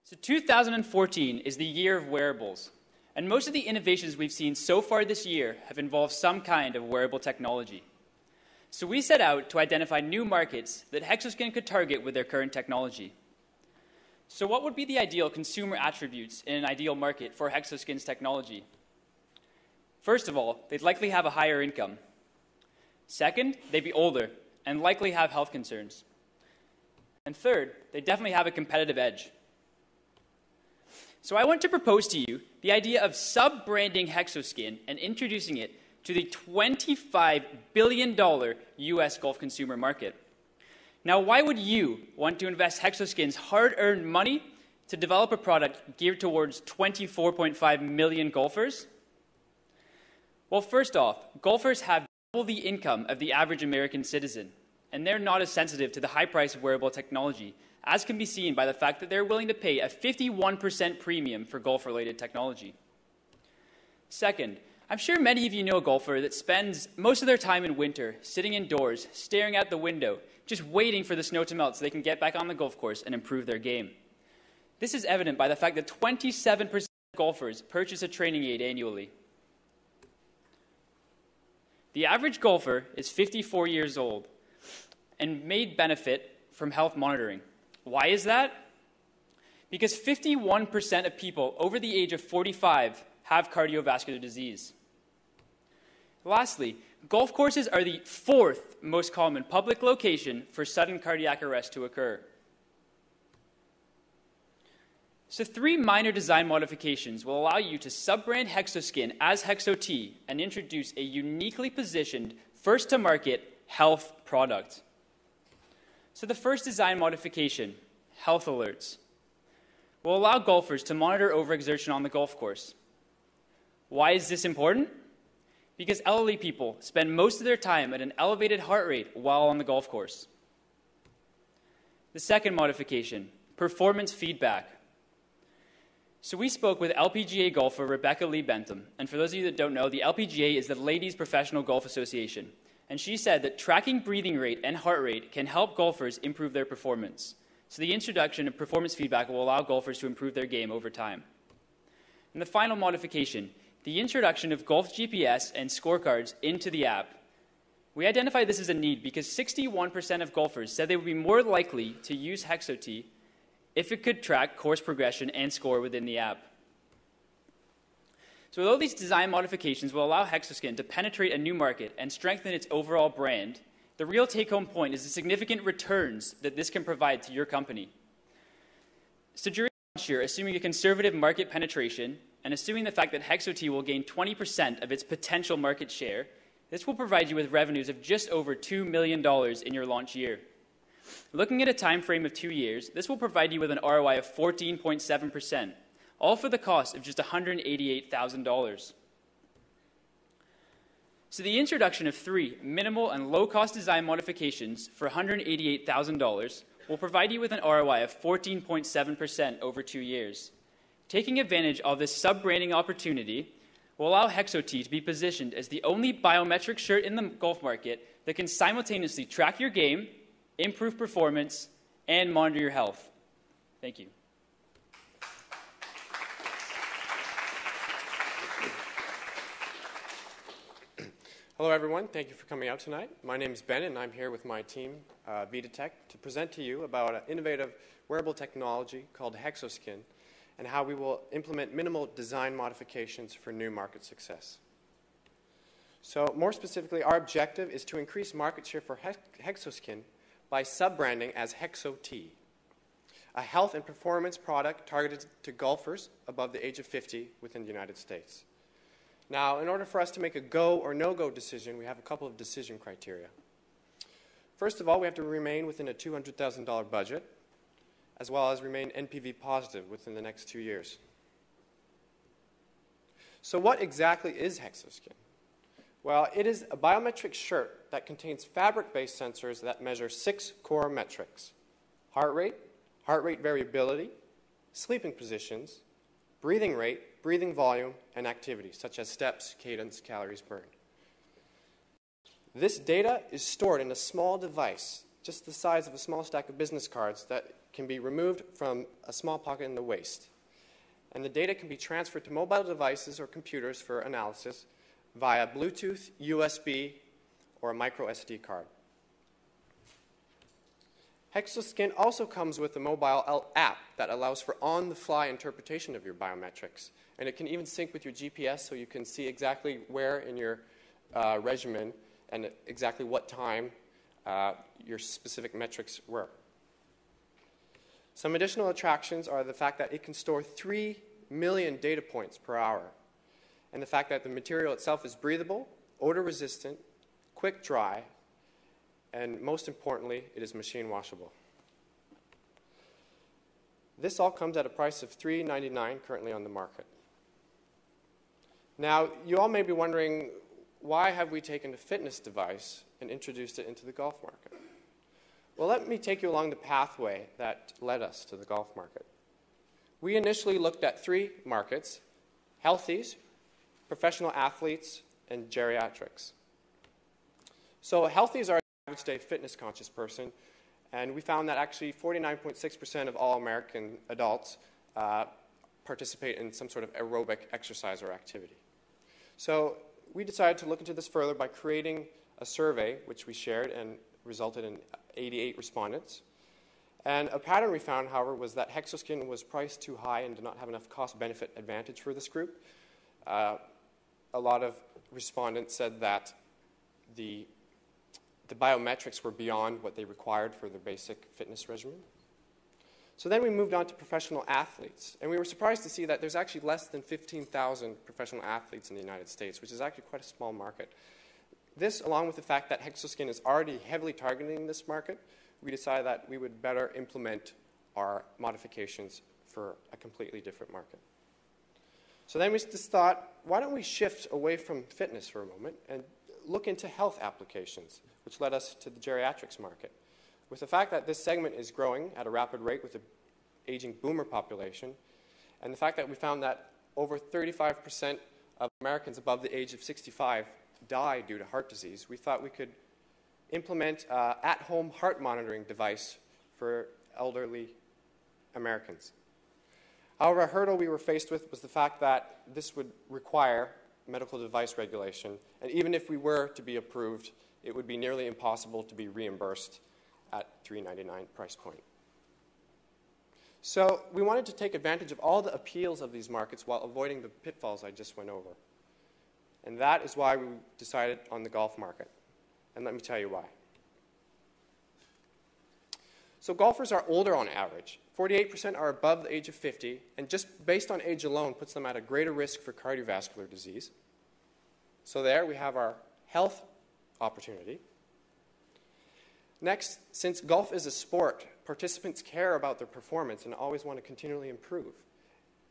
So 2014 is the year of wearables, and most of the innovations we've seen so far this year have involved some kind of wearable technology. So we set out to identify new markets that Hexoskin could target with their current technology. So what would be the ideal consumer attributes in an ideal market for Hexoskin's technology? First of all, they'd likely have a higher income. Second, they'd be older and likely have health concerns. And third, they definitely have a competitive edge. So I want to propose to you the idea of sub-branding Hexoskin and introducing it to the $25 billion US golf consumer market. Now, why would you want to invest Hexoskin's hard-earned money to develop a product geared towards 24.5 million golfers? Well, first off, golfers have double the income of the average American citizen, and they're not as sensitive to the high price of wearable technology, as can be seen by the fact that they're willing to pay a 51% premium for golf-related technology. Second, I'm sure many of you know a golfer that spends most of their time in winter sitting indoors, staring out the window, just waiting for the snow to melt so they can get back on the golf course and improve their game. This is evident by the fact that 27% of golfers purchase a training aid annually. The average golfer is 54 years old and may benefit from health monitoring. Why is that? Because 51% of people over the age of 45 have cardiovascular disease. Lastly, golf courses are the fourth most common public location for sudden cardiac arrest to occur. So 3 minor design modifications will allow you to sub-brand Hexoskin as Hexo-T and introduce a uniquely positioned, first-to-market health product. So the first design modification, health alerts, will allow golfers to monitor overexertion on the golf course. Why is this important? Because elderly people spend most of their time at an elevated heart rate while on the golf course. The second modification, performance feedback. So we spoke with LPGA golfer Rebecca Lee Bentham, and for those of you that don't know, the LPGA is the Ladies Professional Golf Association, and she said that tracking breathing rate and heart rate can help golfers improve their performance. So the introduction of performance feedback will allow golfers to improve their game over time. And the final modification, the introduction of golf GPS and scorecards into the app. We identified this as a need because 61% of golfers said they would be more likely to use Hexo-T if it could track course progression and score within the app. So although these design modifications will allow Hexoskin to penetrate a new market and strengthen its overall brand, the real take-home point is the significant returns that this can provide to your company. So during launch year, assuming a conservative market penetration, and assuming the fact that Hexo-T will gain 20% of its potential market share, this will provide you with revenues of just over $2 million in your launch year. Looking at a time frame of 2 years, this will provide you with an ROI of 14.7%, all for the cost of just $188,000. So the introduction of 3 minimal and low-cost design modifications for $188,000 will provide you with an ROI of 14.7% over 2 years. Taking advantage of this sub-branding opportunity will allow Hexo-T to be positioned as the only biometric shirt in the golf market that can simultaneously track your game, improve performance, and monitor your health. Thank you. Hello, everyone. Thank you for coming out tonight. My name is Ben, and I'm here with my team, Vitatech, to present to you about an innovative wearable technology called Hexoskin, and how we will implement minimal design modifications for new market success. So more specifically, our objective is to increase market share for Hexoskin by sub-branding as Hexo-T, a health and performance product targeted to golfers above the age of 50 within the United States. Now, in order for us to make a go or no-go decision, we have a couple of decision criteria. First of all, we have to remain within a $200,000 budget, as well as remain NPV positive within the next 2 years. So what exactly is Hexoskin? Well, it is a biometric shirt that contains fabric-based sensors that measure 6 core metrics: heart rate variability, sleeping positions, breathing rate, breathing volume, and activity, such as steps, cadence, calories burned. This data is stored in a small device, just the size of a small stack of business cards, that can be removed from a small pocket in the waist. And the data can be transferred to mobile devices or computers for analysis via Bluetooth, USB, or a micro SD card. Hexoskin also comes with a mobile app that allows for on-the-fly interpretation of your biometrics. And it can even sync with your GPS so you can see exactly where in your regimen and exactly what time your specific metrics were. Some additional attractions are the fact that it can store 3 million data points per hour, and the fact that the material itself is breathable, odor-resistant, quick dry, and most importantly, it is machine washable. This all comes at a price of $3.99 currently on the market. Now, you all may be wondering, why have we taken a fitness device and introduced it into the golf market? Well, let me take you along the pathway that led us to the golf market. We initially looked at 3 markets: healthies, professional athletes, and geriatrics. So healthies are the average day fitness conscious person, and we found that actually 49.6% of all American adults participate in some sort of aerobic exercise or activity. So we decided to look into this further by creating a survey, which we shared and resulted in 88 respondents. And a pattern we found, however, was that Hexoskin was priced too high and did not have enough cost-benefit advantage for this group. A lot of respondents said that the biometrics were beyond what they required for their basic fitness regimen. So then we moved on to professional athletes, and we were surprised to see that there's actually less than 15,000 professional athletes in the United States, which is actually quite a small market. This, along with the fact that Hexoskin is already heavily targeting this market, we decided that we would better implement our modifications for a completely different market. So then we just thought, why don't we shift away from fitness for a moment and look into health applications, which led us to the geriatrics market. With the fact that this segment is growing at a rapid rate with the aging boomer population, and the fact that we found that over 35% of Americans above the age of 65 die due to heart disease, we thought we could implement an at-home heart monitoring device for elderly Americans. However, a hurdle we were faced with was the fact that this would require medical device regulation, and even if we were to be approved, it would be nearly impossible to be reimbursed at $3.99 price point. So we wanted to take advantage of all the appeals of these markets while avoiding the pitfalls I just went over. And that is why we decided on the golf market. And let me tell you why. So golfers are older on average. 48% are above the age of 50, and just based on age alone puts them at a greater risk for cardiovascular disease. So there we have our health opportunity. Next, since golf is a sport, participants care about their performance and always want to continually improve.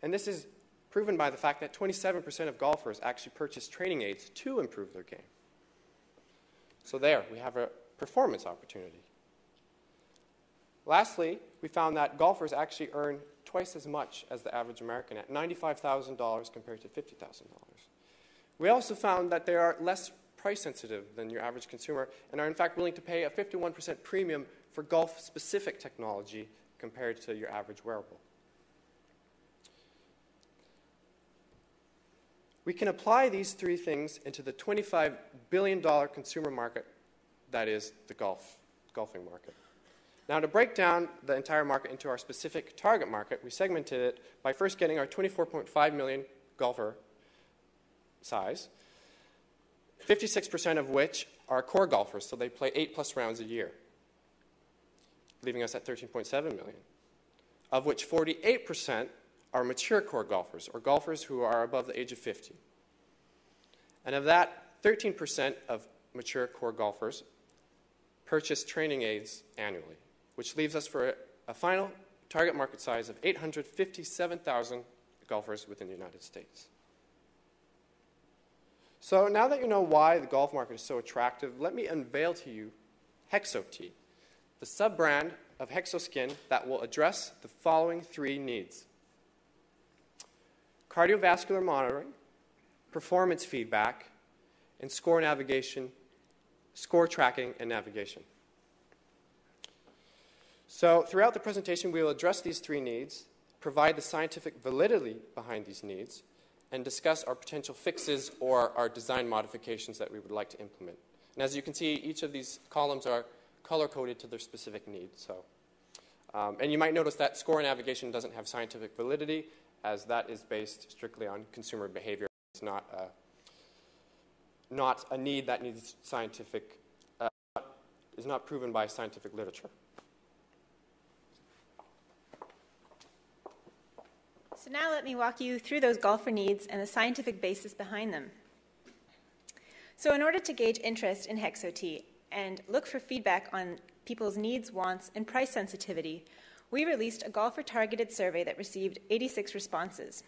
And this is proven by the fact that 27% of golfers actually purchase training aids to improve their game. So there, we have a performance opportunity. Lastly, we found that golfers actually earn twice as much as the average American at $95,000 compared to $50,000. We also found that they are less price sensitive than your average consumer and are in fact willing to pay a 51% premium for golf-specific technology compared to your average wearable. We can apply these 3 things into the $25 billion consumer market that is the golfing market. Now, to break down the entire market into our specific target market, we segmented it by first getting our 24.5 million golfer size, 56% of which are core golfers, so they play 8+ rounds a year, leaving us at 13.7 million, of which 48% are mature core golfers, or golfers who are above the age of 50. And of that, 13% of mature core golfers purchase training aids annually, which leaves us for a final target market size of 857,000 golfers within the United States. So now that you know why the golf market is so attractive, let me unveil to you Hexo-T, the sub-brand of Hexoskin that will address the following 3 needs: cardiovascular monitoring, performance feedback, and score navigation, score tracking and navigation. So throughout the presentation, we will address these three needs, provide the scientific validity behind these needs, and discuss our potential fixes or our design modifications that we would like to implement. And as you can see, each of these columns are color-coded to their specific needs. So, and you might notice that score navigation doesn't have scientific validity, as that is based strictly on consumer behavior. It's not a need that needs scientific, is not proven by scientific literature. So now let me walk you through those golfer needs and the scientific basis behind them. So in order to gauge interest in Hexo-T and look for feedback on people's needs, wants, and price sensitivity, we released a golfer-targeted survey that received 86 responses.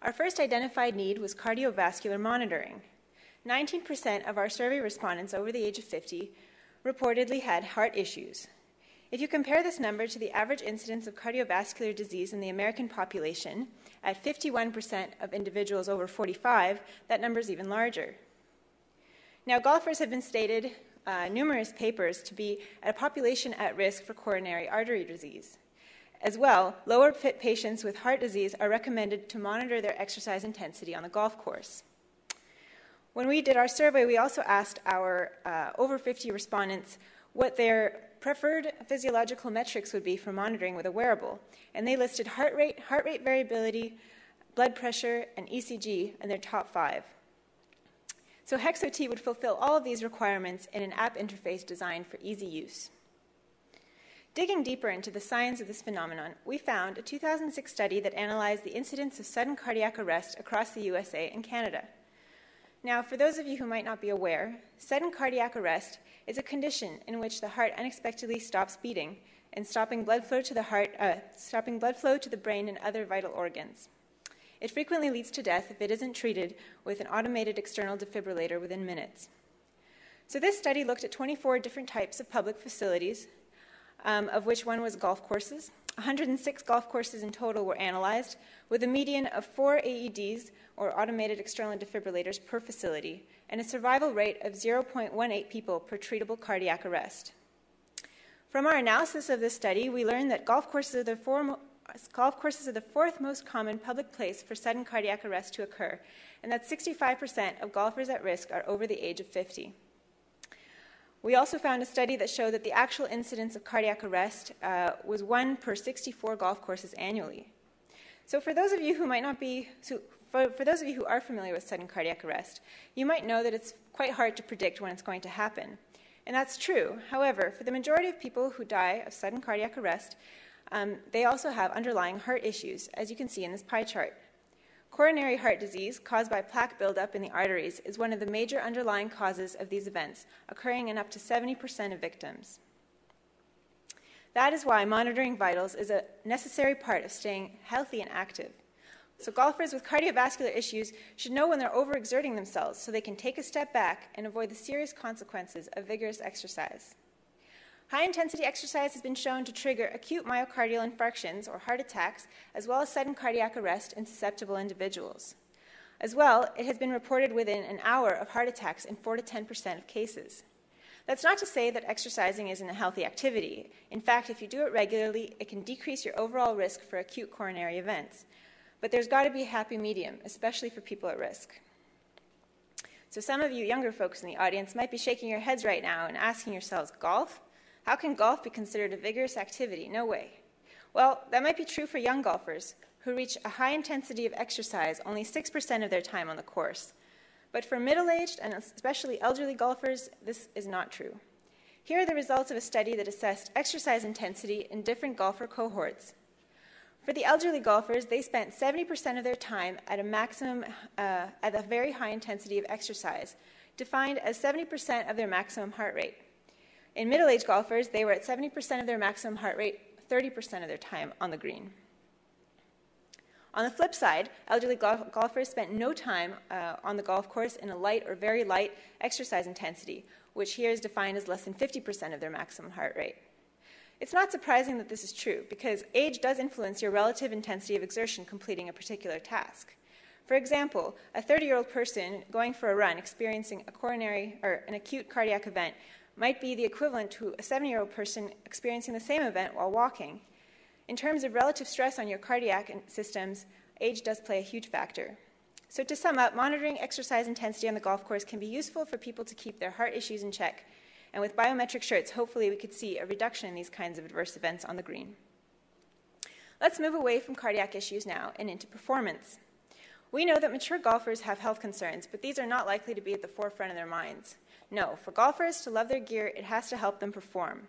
Our first identified need was cardiovascular monitoring. 19% of our survey respondents over the age of 50 reportedly had heart issues. If you compare this number to the average incidence of cardiovascular disease in the American population, at 51% of individuals over 45, that number is even larger. Now, golfers have been stated numerous papers to be a population at risk for coronary artery disease. As well, lower fit patients with heart disease are recommended to monitor their exercise intensity on the golf course. When we did our survey, we also asked our over 50 respondents what their preferred physiological metrics would be for monitoring with a wearable, and they listed heart rate variability, blood pressure, and ECG in their top 5. So Hexo-T would fulfill all of these requirements in an app interface designed for easy use. Digging deeper into the science of this phenomenon, we found a 2006 study that analyzed the incidence of sudden cardiac arrest across the USA and Canada. Now, for those of you who might not be aware, sudden cardiac arrest is a condition in which the heart unexpectedly stops beating and stopping blood flow to the brain and other vital organs. It frequently leads to death if it isn't treated with an automated external defibrillator within minutes. So this study looked at 24 different types of public facilities, of which one was golf courses. 106 golf courses in total were analyzed, with a median of 4 AEDs, or automated external defibrillators, per facility, and a survival rate of 0.18 people per treatable cardiac arrest. From our analysis of this study, we learned that golf courses are the fourth most common public place for sudden cardiac arrest to occur, and that 65% of golfers at risk are over the age of 50. We also found a study that showed that the actual incidence of cardiac arrest was 1 per 64 golf courses annually. So for those of you who for those of you who are familiar with sudden cardiac arrest, you might know that it's quite hard to predict when it's going to happen. And that's true. However, for the majority of people who die of sudden cardiac arrest, they also have underlying heart issues, as you can see in this pie chart. Coronary heart disease, caused by plaque buildup in the arteries, is one of the major underlying causes of these events, occurring in up to 70% of victims. That is why monitoring vitals is a necessary part of staying healthy and active. So golfers with cardiovascular issues should know when they're overexerting themselves so they can take a step back and avoid the serious consequences of vigorous exercise. High-intensity exercise has been shown to trigger acute myocardial infarctions or heart attacks, as well as sudden cardiac arrest in susceptible individuals. As well, it has been reported within an hour of heart attacks in 4 to 10% of cases. That's not to say that exercising isn't a healthy activity. In fact, if you do it regularly, it can decrease your overall risk for acute coronary events. But there's got to be a happy medium, especially for people at risk. So some of you younger folks in the audience might be shaking your heads right now and asking yourselves, golf? How can golf be considered a vigorous activity? No way. Well, that might be true for young golfers who reach a high intensity of exercise only 6% of their time on the course. But for middle-aged and especially elderly golfers, this is not true. Here are the results of a study that assessed exercise intensity in different golfer cohorts. For the elderly golfers, they spent 70% of their time at a very high intensity of exercise, defined as 70% of their maximum heart rate. In middle-aged golfers, they were at 70% of their maximum heart rate, 30% of their time on the green. On the flip side, elderly golfers spent no time on the golf course in a light or very light exercise intensity, which here is defined as less than 50% of their maximum heart rate. It's not surprising that this is true, because age does influence your relative intensity of exertion completing a particular task. For example, a 30-year-old person going for a run experiencing an acute cardiac event might be the equivalent to a 70-year-old person experiencing the same event while walking. In terms of relative stress on your cardiac systems, age does play a huge factor. So to sum up, monitoring exercise intensity on the golf course can be useful for people to keep their heart issues in check. And with biometric shirts, hopefully we could see a reduction in these kinds of adverse events on the green. Let's move away from cardiac issues now and into performance. We know that mature golfers have health concerns, but these are not likely to be at the forefront of their minds. No, for golfers to love their gear, it has to help them perform.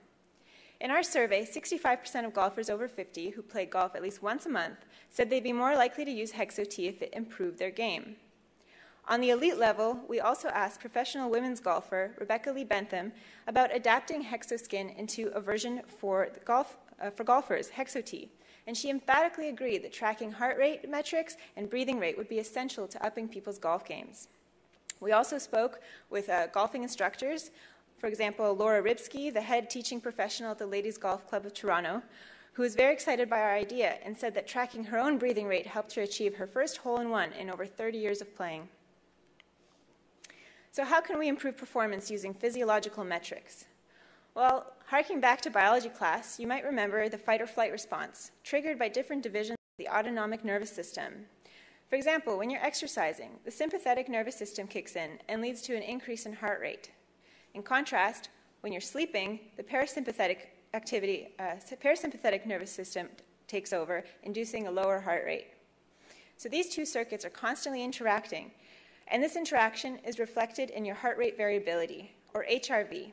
In our survey, 65% of golfers over 50 who play golf at least once a month said they'd be more likely to use Hexo-T if it improved their game. On the elite level, we also asked professional women's golfer Rebecca Lee Bentham about adapting Hexoskin into a version for golfers, Hexo-T, and she emphatically agreed that tracking heart rate metrics and breathing rate would be essential to upping people's golf games. We also spoke with golfing instructors. For example, Laura Ribsky, the head teaching professional at the Ladies Golf Club of Toronto, who was very excited by our idea and said that tracking her own breathing rate helped her achieve her first hole-in-one in over 30 years of playing. So how can we improve performance using physiological metrics? Well, harking back to biology class, you might remember the fight-or-flight response, triggered by different divisions of the autonomic nervous system. For example, when you're exercising, the sympathetic nervous system kicks in and leads to an increase in heart rate. In contrast, when you're sleeping, the parasympathetic nervous system takes over, inducing a lower heart rate. So these two circuits are constantly interacting, and this interaction is reflected in your heart rate variability, or HRV.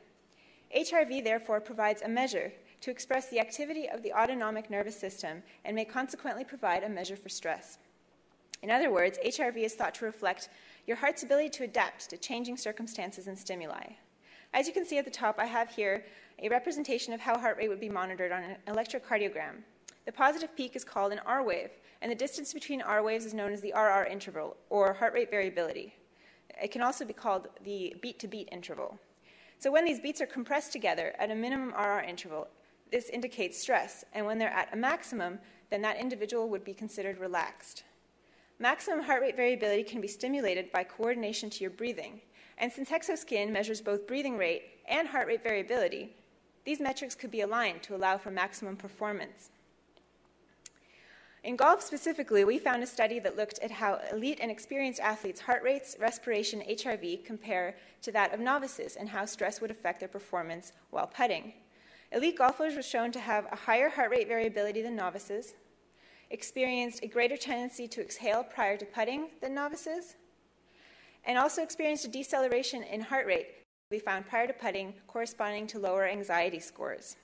HRV, therefore, provides a measure to express the activity of the autonomic nervous system and may consequently provide a measure for stress. In other words, HRV is thought to reflect your heart's ability to adapt to changing circumstances and stimuli. As you can see at the top, I have here a representation of how heart rate would be monitored on an electrocardiogram. The positive peak is called an R wave, and the distance between R waves is known as the RR interval, or heart rate variability. It can also be called the beat-to-beat interval. So when these beats are compressed together at a minimum RR interval, this indicates stress, and when they're at a maximum, then that individual would be considered relaxed. Maximum heart rate variability can be stimulated by coordination to your breathing. And since Hexoskin measures both breathing rate and heart rate variability, these metrics could be aligned to allow for maximum performance. In golf specifically, we found a study that looked at how elite and experienced athletes' heart rates, respiration, HRV compare to that of novices and how stress would affect their performance while putting. Elite golfers were shown to have a higher heart rate variability than novices, experienced a greater tendency to exhale prior to putting than novices, and also experienced a deceleration in heart rate we found prior to putting, corresponding to lower anxiety scores.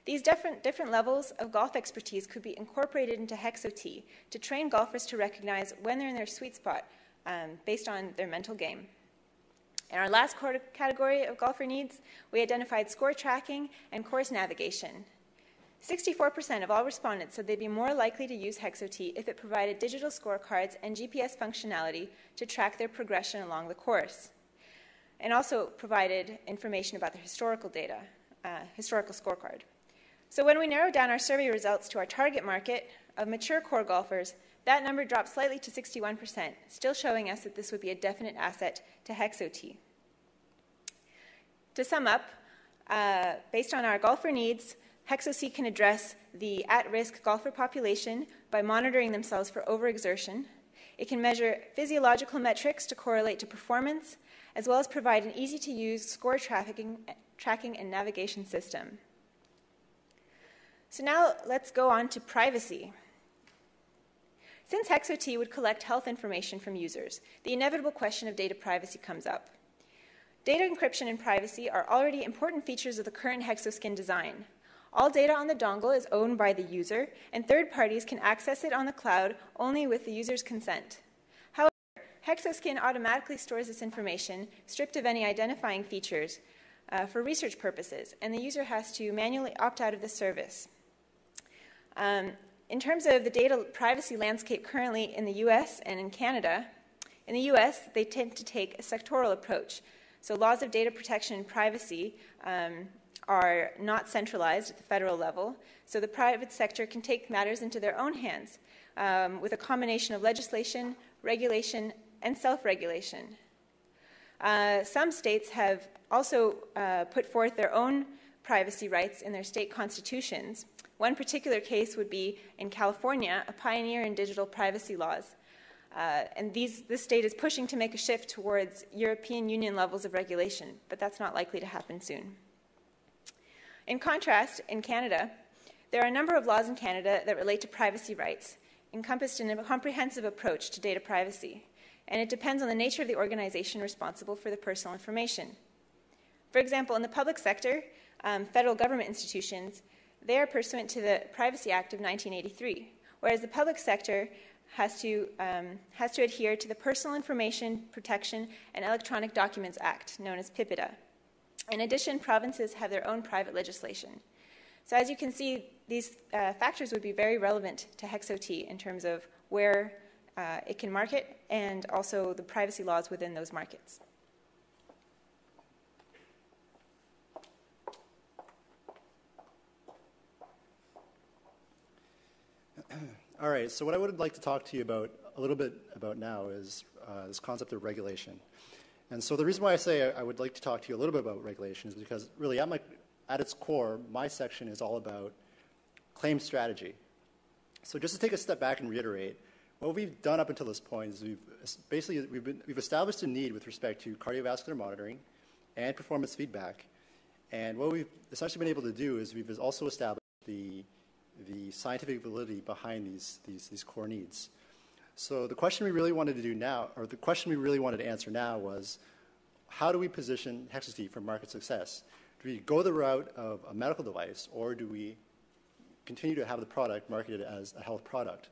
These different levels of golf expertise could be incorporated into Hexo-T to train golfers to recognize when they're in their sweet spot based on their mental game. In our last category of golfer needs, we identified score tracking and course navigation. 64% of all respondents said they'd be more likely to use Hexo-T if it provided digital scorecards and GPS functionality to track their progression along the course, and also provided information about their historical data, historical scorecard. So when we narrowed down our survey results to our target market of mature core golfers, that number dropped slightly to 61%, still showing us that this would be a definite asset to Hexo-T. To sum up, based on our golfer needs, Hexo-T can address the at-risk golfer population by monitoring themselves for overexertion. It can measure physiological metrics to correlate to performance, as well as provide an easy-to-use score tracking and navigation system. So now let's go on to privacy. Since Hexo-T would collect health information from users, the inevitable question of data privacy comes up. Data encryption and privacy are already important features of the current Hexoskin design. All data on the dongle is owned by the user, and third parties can access it on the cloud only with the user's consent. However, Hexoskin automatically stores this information, stripped of any identifying features, for research purposes, and the user has to manually opt out of the service. In terms of the data privacy landscape currently in the US and in Canada, in the US, they tend to take a sectoral approach. So laws of data protection and privacy are not centralized at the federal level, so the private sector can take matters into their own hands with a combination of legislation, regulation, and self-regulation. Some states have also put forth their own privacy rights in their state constitutions. One particular case would be in California, a pioneer in digital privacy laws. And this state is pushing to make a shift towards European Union levels of regulation, but that's not likely to happen soon. In contrast, in Canada, there are a number of laws in Canada that relate to privacy rights, encompassed in a comprehensive approach to data privacy, and it depends on the nature of the organization responsible for the personal information. For example, in the public sector, federal government institutions, they are pursuant to the Privacy Act of 1983, whereas the public sector has to adhere to the Personal Information Protection and Electronic Documents Act, known as PIPEDA. In addition, provinces have their own private legislation. So as you can see, these factors would be very relevant to Hexo-T in terms of where it can market and also the privacy laws within those markets. All right, so what I would like to talk to you about a little bit about now is this concept of regulation. And so the reason why I say I would like to talk to you a little bit about regulation is because really at its core, my section is all about claim strategy. So just to take a step back and reiterate, what we've done up until this point is we've established a need with respect to cardiovascular monitoring and performance feedback. And what we've essentially been able to do is we've also established the scientific validity behind these core needs. So the question we really wanted to do now, or the question we really wanted to answer now was, how do we position Hexo-T for market success? Do we go the route of a medical device, or do we continue to have the product marketed as a health product?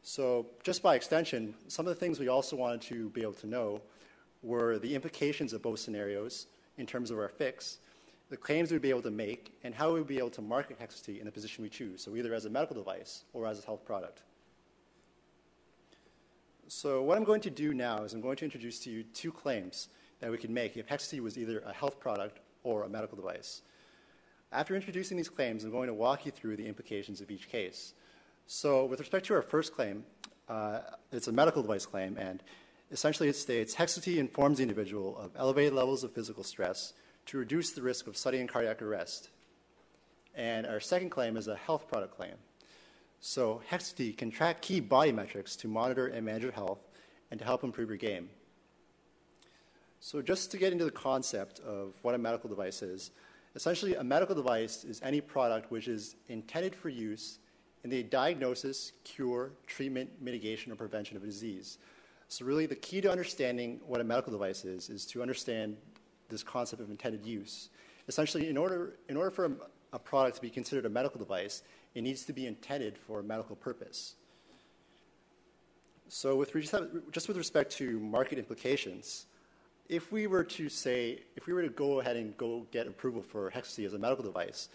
So just by extension, some of the things we also wanted to be able to know were the implications of both scenarios in terms of our fix, the claims we'd be able to make, and how we'd be able to market Hexo-T in the position we choose, so either as a medical device or as a health product. So what I'm going to do now is I'm going to introduce to you two claims that we could make if Hexo-T was either a health product or a medical device. After introducing these claims, I'm going to walk you through the implications of each case. So with respect to our first claim, it's a medical device claim, and essentially it states, Hexo-T informs the individual of elevated levels of physical stress to reduce the risk of sudden cardiac arrest. And our second claim is a health product claim. So Hexo-T can track key body metrics to monitor and manage your health and to help improve your game. So just to get into the concept of what a medical device is, essentially a medical device is any product which is intended for use in the diagnosis, cure, treatment, mitigation, or prevention of a disease. So really the key to understanding what a medical device is to understand this concept of intended use. Essentially, in order for a product to be considered a medical device, it needs to be intended for a medical purpose. So just with respect to market implications, if we were to go ahead and go get approval for Hexo-T as a medical device,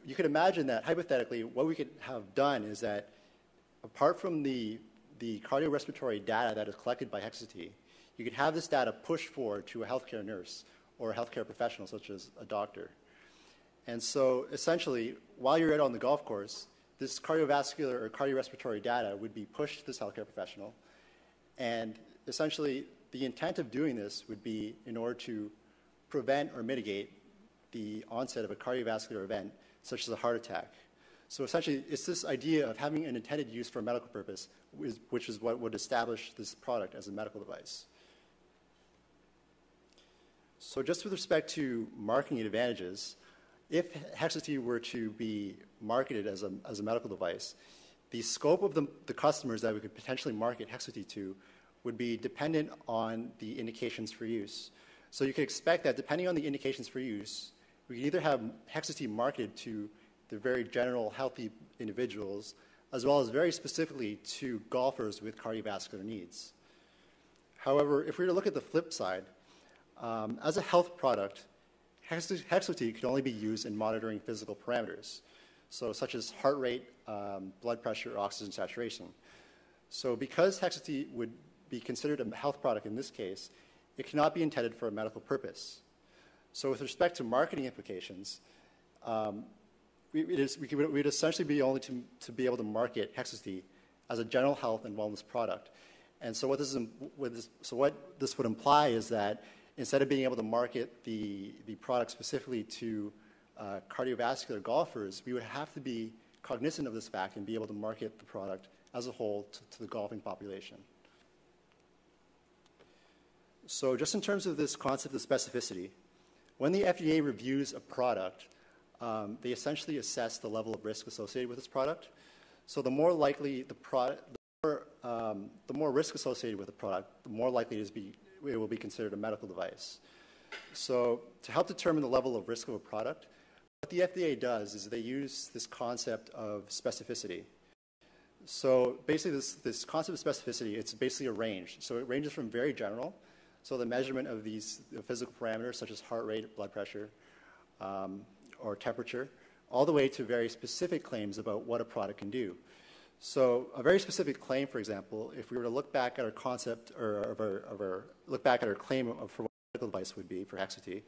you could imagine that hypothetically what we could have done is that apart from the cardiorespiratory data that is collected by Hexo-T, you could have this data pushed forward to a healthcare nurse or a healthcare professional such as a doctor. And so essentially, while you're out on the golf course, this cardiovascular or cardiorespiratory data would be pushed to this healthcare professional. And essentially, the intent of doing this would be in order to prevent or mitigate the onset of a cardiovascular event, such as a heart attack. So essentially, it's this idea of having an intended use for a medical purpose, which is what would establish this product as a medical device. So just with respect to marketing advantages, if Hexo-T were to be marketed as a medical device, the scope of the customers that we could potentially market Hexo-T to would be dependent on the indications for use. So you could expect that depending on the indications for use, we could either have Hexo-T marketed to the very general healthy individuals, as well as very specifically to golfers with cardiovascular needs. However, if we were to look at the flip side, as a health product, Hexo-T could only be used in monitoring physical parameters, so such as heart rate, blood pressure, oxygen saturation. So because Hexo-T would be considered a health product in this case, it cannot be intended for a medical purpose. So with respect to marketing implications, we'd essentially be only to be able to market Hexo-T as a general health and wellness product. And so what this would imply is that instead of being able to market the product specifically to cardiovascular golfers, we would have to be cognizant of this fact and be able to market the product as a whole to the golfing population. So just in terms of this concept of specificity, when the FDA reviews a product, they essentially assess the level of risk associated with this product. So the more likely the more risk associated with the product, the more likely it will be considered a medical device. So to help determine the level of risk of a product, what the FDA does is they use this concept of specificity. So basically this concept of specificity, it's basically a range. So it ranges from very general, so the measurement of these physical parameters such as heart rate, blood pressure, or temperature, all the way to very specific claims about what a product can do. So a very specific claim, for example, if we were to look back at our concept look back at our claim for what a medical device would be for Hexoskin,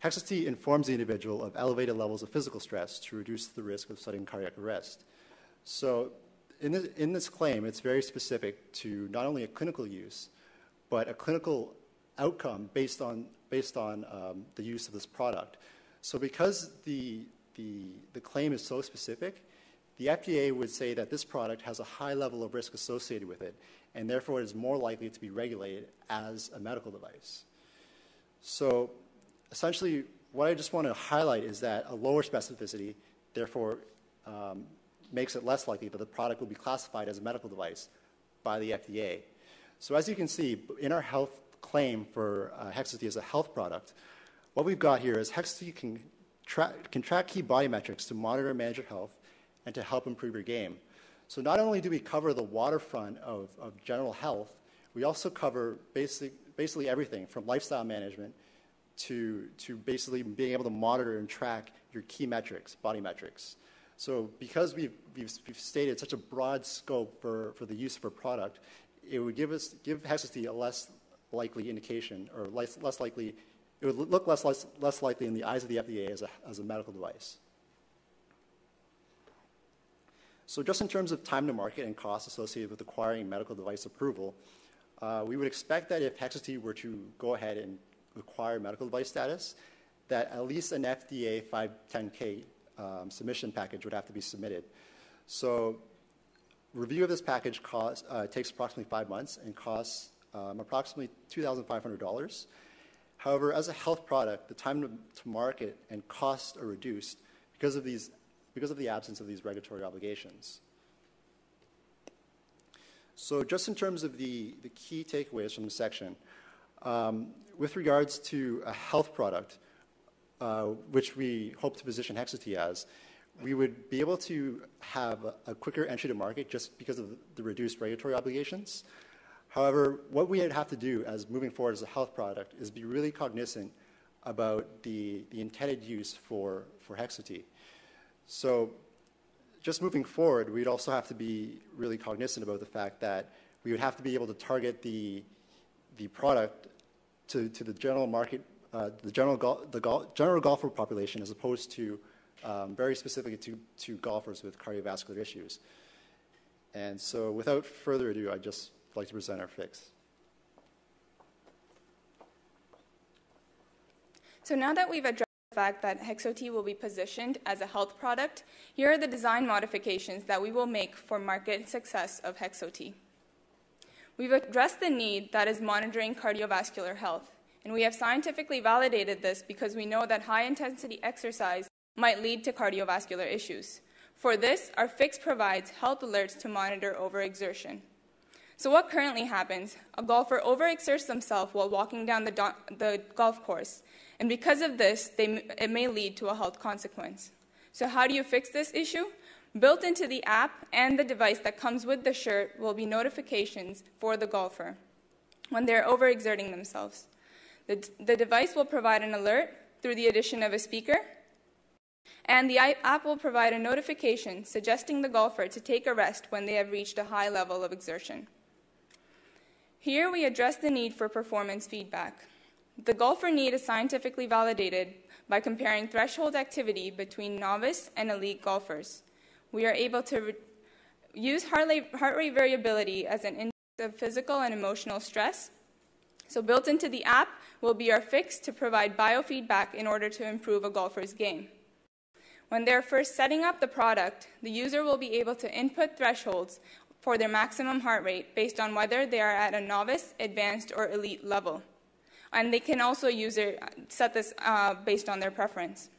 Hexoskin informs the individual of elevated levels of physical stress to reduce the risk of sudden cardiac arrest. So in this claim, it's very specific to not only a clinical use, but a clinical outcome based on the use of this product. So because the claim is so specific, the FDA would say that this product has a high level of risk associated with it, and therefore it is more likely to be regulated as a medical device. So essentially, what I just want to highlight is that a lower specificity, therefore, makes it less likely that the product will be classified as a medical device by the FDA. So as you can see, in our health claim for Hexoskin as a health product, what we've got here is Hexoskin can track key body metrics to monitor and manage your health and to help improve your game. So not only do we cover the waterfront of general health, we also cover basically everything from lifestyle management to basically being able to monitor and track your key metrics, body metrics. So because we've stated such a broad scope for the use of our product, it would give Hexoskin a less likely indication, or less likely, it would look less likely in the eyes of the FDA as a medical device. So just in terms of time to market and costs associated with acquiring medical device approval, we would expect that if Hexoskin were to go ahead and acquire medical device status, that at least an FDA 510K submission package would have to be submitted. So review of this package takes approximately 5 months and costs approximately $2,500. However, as a health product, the time to market and costs are reduced because of the absence of these regulatory obligations. So just in terms of the key takeaways from the section, with regards to a health product, which we hope to position Hexoskin as, we would be able to have a quicker entry to market just because of the reduced regulatory obligations. However, what we would have to do as moving forward as a health product is be really cognizant about the intended use for Hexoskin. So just moving forward, we'd also have to be really cognizant about the fact that we would have to be able to target the product to the general market, the general golfer population, as opposed to very specifically to golfers with cardiovascular issues. And so without further ado, I'd just like to present our fix. So now that we've addressed the fact that Hexoskin will be positioned as a health product, here are the design modifications that we will make for market success of Hexoskin. We've addressed the need that is monitoring cardiovascular health, and we have scientifically validated this because we know that high-intensity exercise might lead to cardiovascular issues. For this, our fix provides health alerts to monitor overexertion. So what currently happens? A golfer overexerts themselves while walking down the golf course, and because of this, it may lead to a health consequence. So how do you fix this issue? Built into the app and the device that comes with the shirt will be notifications for the golfer when they're overexerting themselves. The device will provide an alert through the addition of a speaker, and the app will provide a notification suggesting the golfer to take a rest when they have reached a high level of exertion. Here we address the need for performance feedback. The golfer need is scientifically validated by comparing threshold activity between novice and elite golfers. We are able to use heart rate variability as an of physical and emotional stress. So built into the app will be our fix to provide biofeedback in order to improve a golfer's game. When they're first setting up the product, the user will be able to input thresholds for their maximum heart rate based on whether they are at a novice, advanced, or elite level. And they can also set this based on their preference.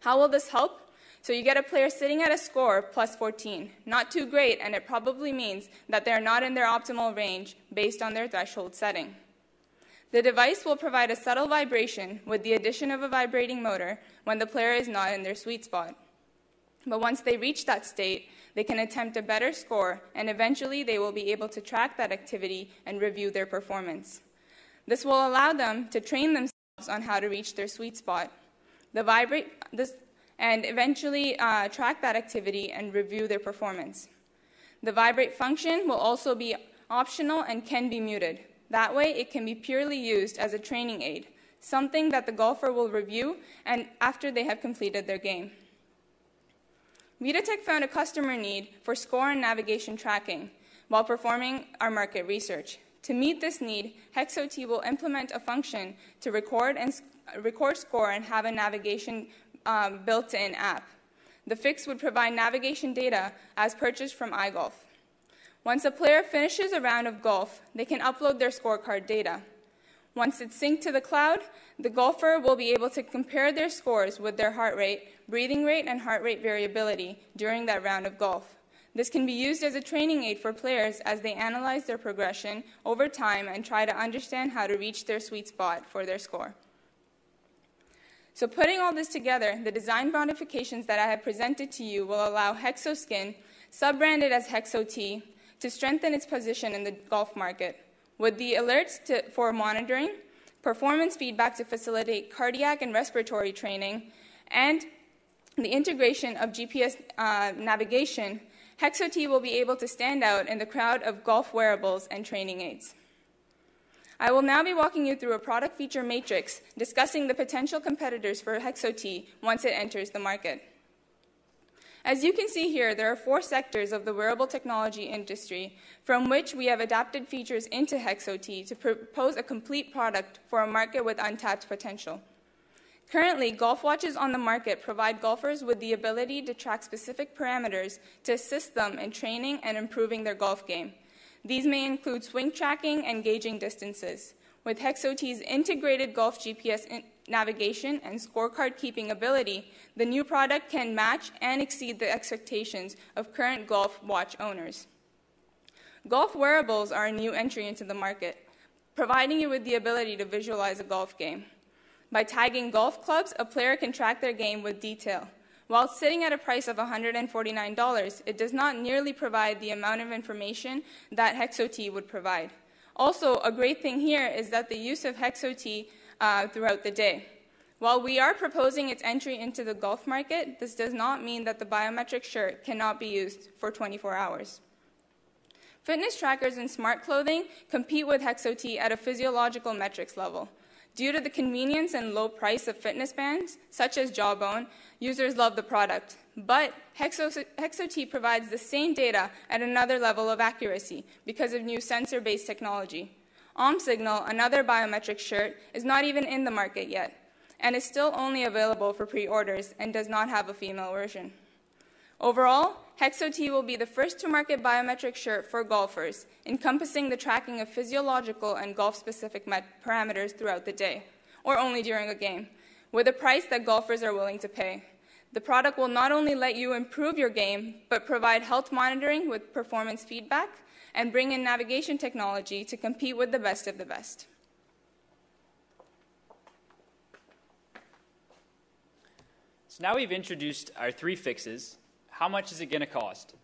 How will this help? So you get a player sitting at a score plus 14. Not too great, and it probably means that they're not in their optimal range based on their threshold setting. The device will provide a subtle vibration with the addition of a vibrating motor when the player is not in their sweet spot. But once they reach that state, they can attempt a better score, and eventually they will be able to track that activity and review their performance. This will allow them to train themselves on how to reach their sweet spot. And eventually track that activity and review their performance. The vibrate function will also be optional and can be muted. That way, it can be purely used as a training aid, something that the golfer will review and after they have completed their game. Vitatech found a customer need for score and navigation tracking while performing our market research. To meet this need, HexOT will implement a function to record score and have a navigation built-in app. The fix would provide navigation data as purchased from iGolf. Once a player finishes a round of golf, they can upload their scorecard data. Once it's synced to the cloud, the golfer will be able to compare their scores with their heart rate, breathing rate, and heart rate variability during that round of golf. This can be used as a training aid for players as they analyze their progression over time and try to understand how to reach their sweet spot for their score. So putting all this together, the design modifications that I have presented to you will allow Hexoskin, sub-branded as HexOT, to strengthen its position in the golf market, with the alerts for monitoring, performance feedback to facilitate cardiac and respiratory training, and the integration of GPS navigation. HexOT will be able to stand out in the crowd of golf wearables and training aids. I will now be walking you through a product feature matrix discussing the potential competitors for HexOT once it enters the market. As you can see here, there are 4 sectors of the wearable technology industry from which we have adapted features into HexOT to propose a complete product for a market with untapped potential. Currently, golf watches on the market provide golfers with the ability to track specific parameters to assist them in training and improving their golf game. These may include swing tracking and gauging distances. With HexOT's integrated golf GPS navigation and scorecard keeping ability, the new product can match and exceed the expectations of current golf watch owners. Golf wearables are a new entry into the market, providing you with the ability to visualize a golf game. By tagging golf clubs, a player can track their game with detail. While sitting at a price of $149, it does not nearly provide the amount of information that HexOT would provide. Also, a great thing here is that the use of HexOT throughout the day. While we are proposing its entry into the golf market, this does not mean that the biometric shirt cannot be used for 24 hours. Fitness trackers and smart clothing compete with HexOT at a physiological metrics level. Due to the convenience and low price of fitness bands, such as Jawbone, users love the product. But HexOT provides the same data at another level of accuracy because of new sensor-based technology. OmSignal, another biometric shirt, is not even in the market yet, and is still only available for pre-orders and does not have a female version. Overall, HexOT will be the first-to-market biometric shirt for golfers, encompassing the tracking of physiological and golf-specific parameters throughout the day, or only during a game, with a price that golfers are willing to pay. The product will not only let you improve your game, but provide health monitoring with performance feedback and bring in navigation technology to compete with the best of the best. So now we've introduced our 3 fixes. How much is it going to cost?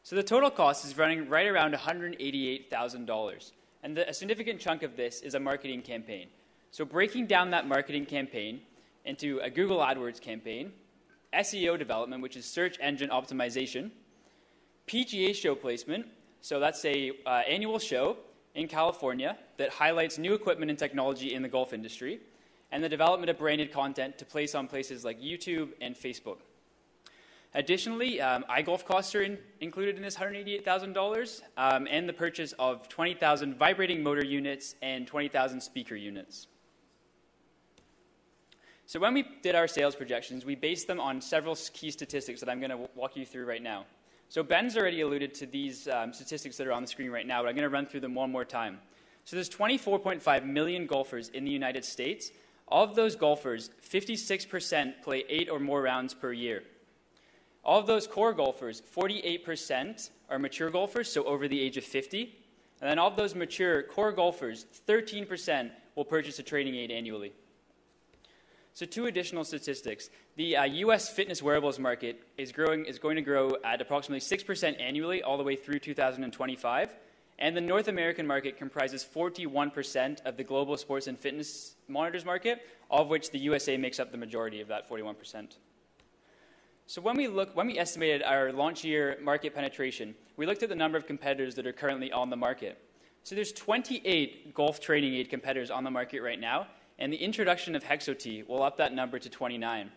So the total cost is running right around $188,000. And a significant chunk of this is a marketing campaign. So breaking down that marketing campaign into a Google AdWords campaign, SEO development, which is search engine optimization, PGA show placement, so that's an annual show in California that highlights new equipment and technology in the golf industry, and the development of branded content to place on places like YouTube and Facebook. Additionally, iGolf costs are included in this $188,000, and the purchase of 20,000 vibrating motor units and 20,000 speaker units. So when we did our sales projections, we based them on several key statistics that I'm going to walk you through right now. So Ben's already alluded to these statistics that are on the screen right now, but I'm going to run through them one more time. So there's 24.5 million golfers in the United States. Of those golfers, 56% play 8 or more rounds per year. Of those core golfers, 48% are mature golfers, so over the age of 50. And then of those mature core golfers, 13% will purchase a training aid annually. So 2 additional statistics. The U.S. fitness wearables market is going to grow at approximately 6% annually all the way through 2025. And the North American market comprises 41% of the global sports and fitness monitors market, of which the USA makes up the majority of that 41%. So when we estimated our launch year market penetration, we looked at the number of competitors that are currently on the market. So there's 28 golf training aid competitors on the market right now, and the introduction of Hexo-T will up that number to 29.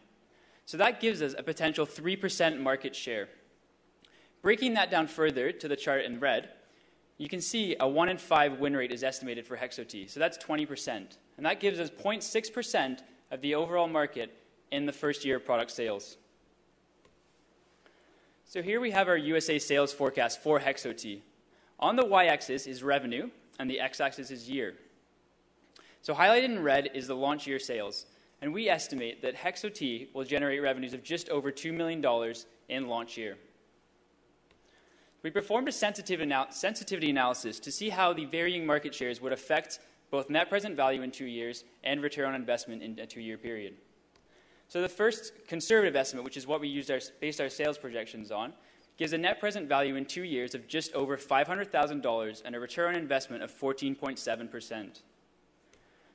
So that gives us a potential 3% market share. Breaking that down further to the chart in red, you can see a 1 in 5 win rate is estimated for Hexo-T. So that's 20%. And that gives us 0.6% of the overall market in the first year of product sales. So here we have our USA sales forecast for Hexo-T. On the y-axis is revenue, and the x-axis is year. So highlighted in red is the launch year sales, and we estimate that Hexo-T will generate revenues of just over $2 million in launch year. We performed a sensitivity analysis to see how the varying market shares would affect both net present value in 2 years and return on investment in a 2-year period. So the first conservative estimate, which is what we based our sales projections on, gives a net present value in 2 years of just over $500,000 and a return on investment of 14.7%.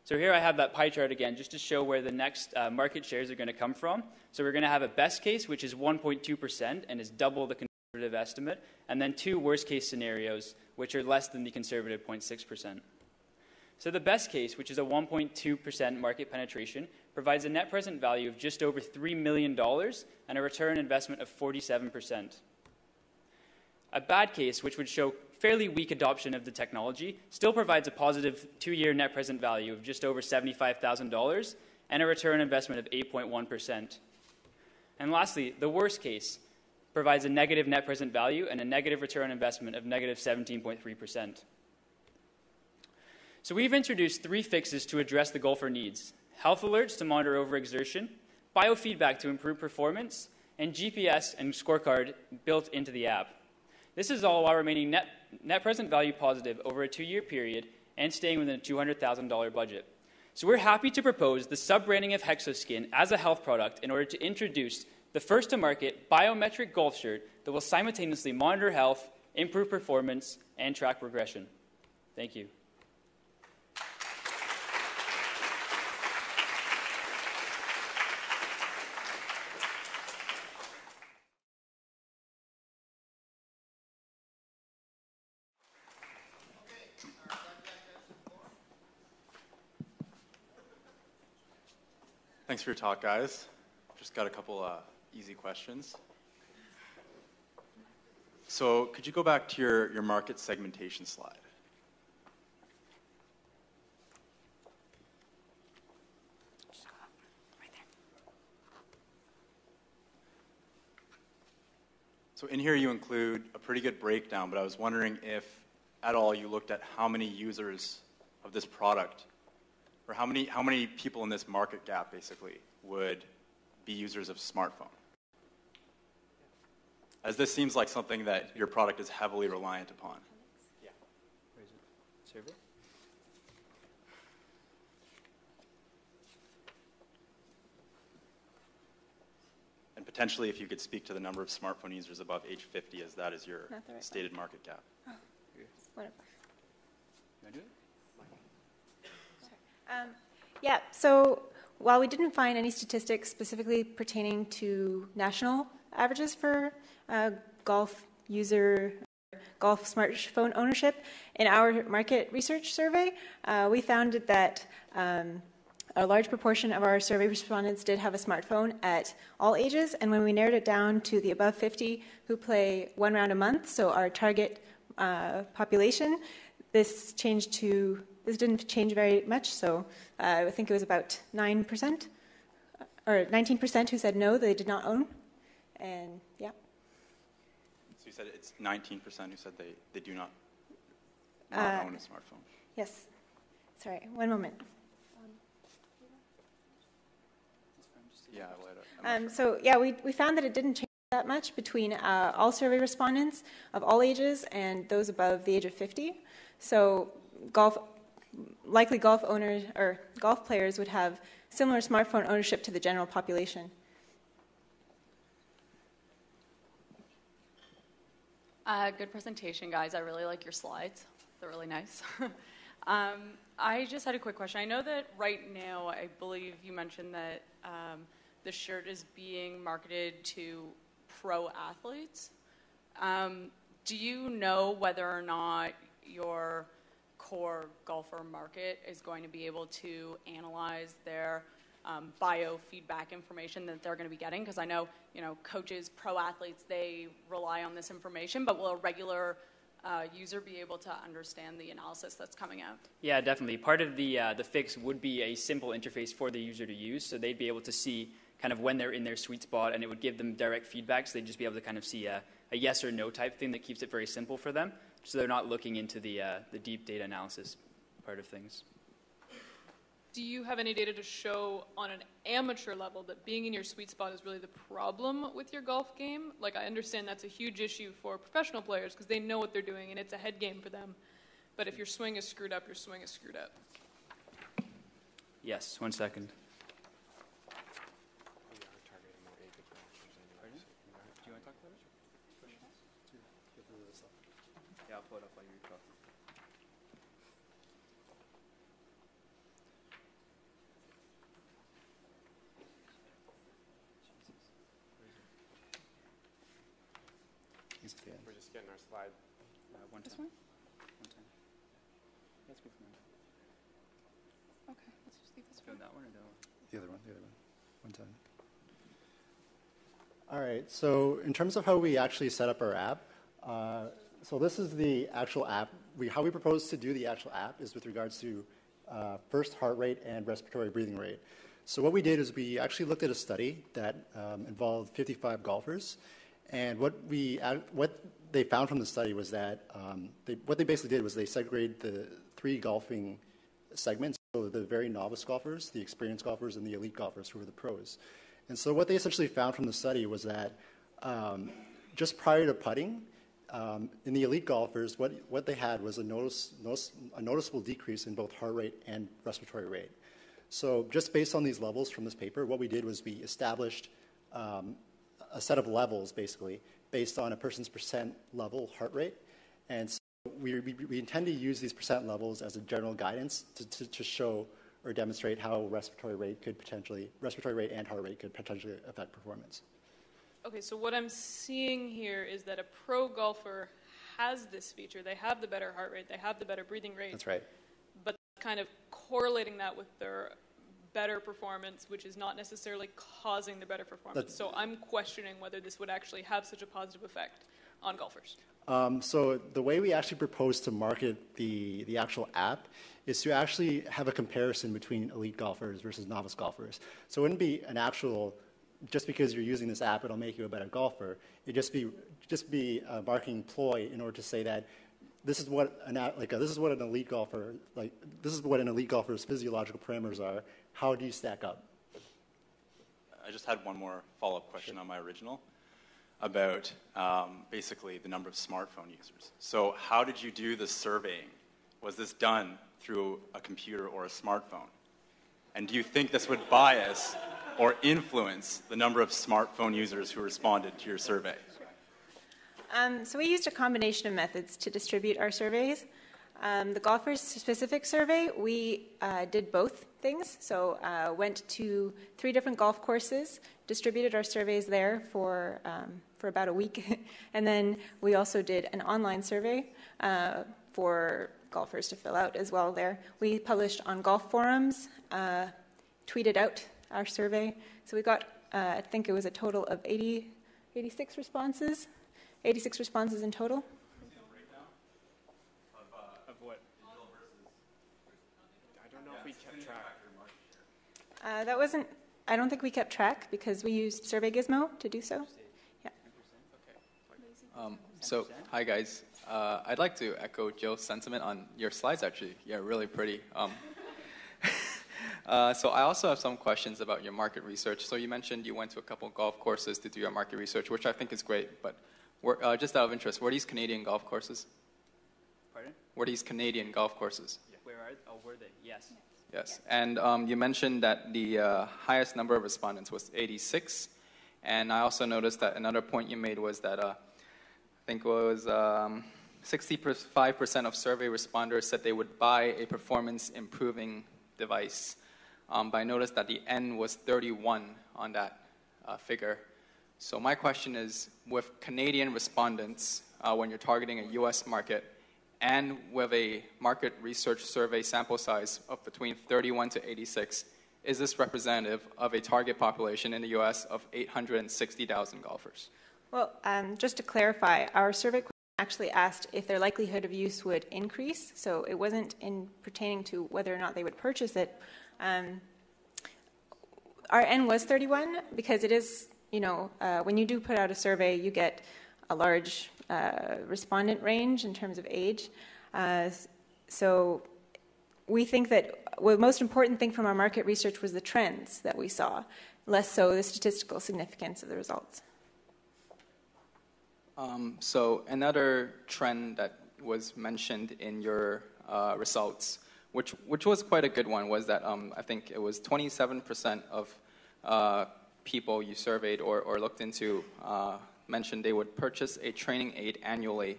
So here I have that pie chart again, just to show where the next market shares are going to come from. So we're going to have a best case, which is 1.2% and is double the conservative estimate, and then 2 worst case scenarios, which are less than the conservative 0.6%. So the best case, which is a 1.2% market penetration, provides a net present value of just over $3 million and a return on investment of 47%. A bad case, which would show fairly weak adoption of the technology, still provides a positive 2-year net present value of just over $75,000 and a return on investment of 8.1%. And lastly, the worst case provides a negative net present value and a negative return on investment of negative 17.3%. So we've introduced 3 fixes to address the golfer needs: health alerts to monitor overexertion, biofeedback to improve performance, and GPS and scorecard built into the app. This is all while remaining net present value positive over a 2-year period and staying within a $200,000 budget. So we're happy to propose the sub-branding of Hexoskin as a health product in order to introduce the first-to-market biometric golf shirt that will simultaneously monitor health, improve performance, and track progression. Thank you. Thanks for your talk, guys. Just got a couple easy questions. So could you go back to your market segmentation slide? Right there. So in here you include a pretty good breakdown, but I was wondering if at all you looked at how many users of this product, or how many people in this market gap basically would be users of smartphone? As this seems like something that your product is heavily reliant upon. Yeah. Where is it? Survey? And potentially if you could speak to the number of smartphone users above age 50, as that is your Right stated market gap. Oh. Whatever. You want to do it? Yeah, so while we didn't find any statistics specifically pertaining to national averages for golf smartphone ownership, in our market research survey, we found that a large proportion of our survey respondents did have a smartphone at all ages, and when we narrowed it down to the above 50 who play 1 round a month, so our target population, this didn't change very much, so I think it was about 9%, or 19% who said no, they did not own, and yeah. So you said it's 19% who said they do not own a smartphone. Yes. Sorry, one moment. Yeah, So yeah, we found that it didn't change that much between all survey respondents of all ages and those above the age of 50. So likely golf owners or golf players would have similar smartphone ownership to the general population. Good presentation, guys. I really like your slides. They're really nice. I just had a quick question. I know that right now, I believe you mentioned that the shirt is being marketed to pro athletes. Do you know whether or not your core golfer market is going to be able to analyze their biofeedback information that they're going to be getting? Because I know, coaches, pro athletes, they rely on this information, but will a regular user be able to understand the analysis that's coming out? Yeah, definitely. Part of the fix would be a simple interface for the user to use, so they'd be able to see kind of when they're in their sweet spot, and it would give them direct feedback, so they'd just be able to kind of see a yes or no type thing that keeps it very simple for them, so they're not looking into the deep data analysis part of things. Do you have any data to show on an amateur level that being in your sweet spot is really the problem with your golf game? Like, I understand that's a huge issue for professional players because they know what they're doing and it's a head game for them. But if your swing is screwed up, your swing is screwed up. Yes, 1 second. Do you want to talk about it? Yeah, I'll pull it up while you talk. We're just getting our slide. This one? 1 time. Let's go from there. Okay, let's just leave this Doing that one or that one? The other one. 1 time. All right, so in terms of how we actually set up our app, so this is the actual app. How we propose to do the actual app is with regards to first heart rate and respiratory breathing rate. So what we did is we actually looked at a study that involved 55 golfers, and what they found from the study was that what they basically did was they segregated the 3 golfing segments, so the very novice golfers, the experienced golfers, and the elite golfers who were the pros. And so what they essentially found from the study was that just prior to putting, in the elite golfers, what they had was a noticeable decrease in both heart rate and respiratory rate. So just based on these levels from this paper, what we did was we established a set of levels, basically, based on a person's percent level heart rate. And so we intend to use these percent levels as a general guidance to show or demonstrate how respiratory rate and heart rate could potentially affect performance. Okay, so what I'm seeing here is that a pro golfer has this feature. They have the better heart rate, they have the better breathing rate. That's right. But kind of correlating that with their better performance, which is not necessarily causing the better performance. So I'm questioning whether this would actually have such a positive effect on golfers. So the way we actually propose to market the actual app is to actually have a comparison between elite golfers versus novice golfers. So it wouldn't be an actual, just because you're using this app, it'll make you a better golfer. It'd just be a marketing ploy in order to say that this is what an elite golfer, this is what an elite golfer's physiological parameters are. How do you stack up? I just had one more follow-up question on my original about basically the number of smartphone users. So how did you do the surveying? Was this done through a computer or a smartphone? And do you think this would bias or influence the number of smartphone users who responded to your survey? So we used a combination of methods to distribute our surveys. The golfers specific survey, we did both things. So went to 3 different golf courses, distributed our surveys there for about a week. And then we also did an online survey for golfers to fill out as well there. We published on golf forums tweeted out our survey. So we got, I think it was a total of 86 responses. 86 responses in total. Of what? I don't know if we kept track. That wasn't, I don't think we kept track because we used Survey Gizmo to do so. Yeah. So, hi guys. I'd like to echo Joe's sentiment on your slides, actually. Yeah, really pretty. So I also have some questions about your market research. So you mentioned you went to a couple golf courses to do your market research, which I think is great. But just out of interest, were these Canadian golf courses? Pardon? Were these Canadian golf courses? Yeah. Were they? Yes. Yes. And you mentioned that the highest number of respondents was 86. And I also noticed that another point you made was that I think it was 65% of survey responders said they would buy a performance-improving device. But I noticed that the N was 31 on that figure. So my question is, with Canadian respondents, when you're targeting a US market, and with a market research survey sample size of between 31 to 86, is this representative of a target population in the US of 860,000 golfers? Well, just to clarify, our survey actually asked if their likelihood of use would increase, so it wasn't in pertaining to whether or not they would purchase it. Our N was 31 because it is, when you do put out a survey, you get a large respondent range in terms of age. So we think that the most important thing from our market research was the trends that we saw, less so the statistical significance of the results. So another trend that was mentioned in your results, which was quite a good one, was that I think it was 27% of people you surveyed or looked into mentioned they would purchase a training aid annually.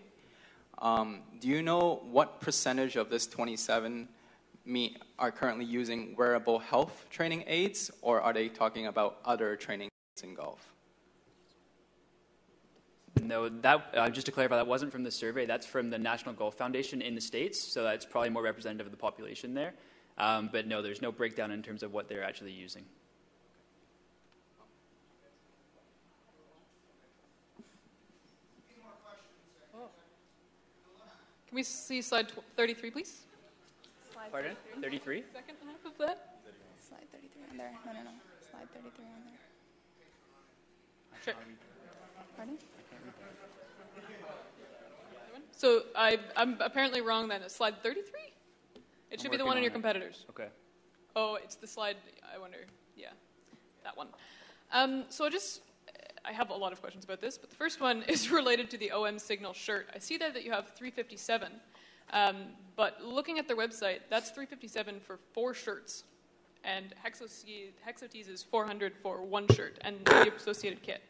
Do you know what percentage of this 27 are currently using wearable health training aids, or are they talking about other training aids in golf? No, just to clarify, that wasn't from the survey. That's from the National Golf Foundation in the States, so that's probably more representative of the population there. But no, there's no breakdown in terms of what they're actually using. Can we see slide 33, please? Slide Pardon? 33? Second half of that? Slide 33 on there. No. Slide 33 on there. Sure. Pardon? So I'm apparently wrong then. It's slide 33? It should be the one in your competitors. Okay. Oh, it's the slide, I wonder. Yeah, that one. So I have a lot of questions about this, but the first one is related to the OM Signal shirt. I see there that you have 357, but looking at their website, that's 357 for 4 shirts, and Hexotees is 400 for 1 shirt and the associated kit.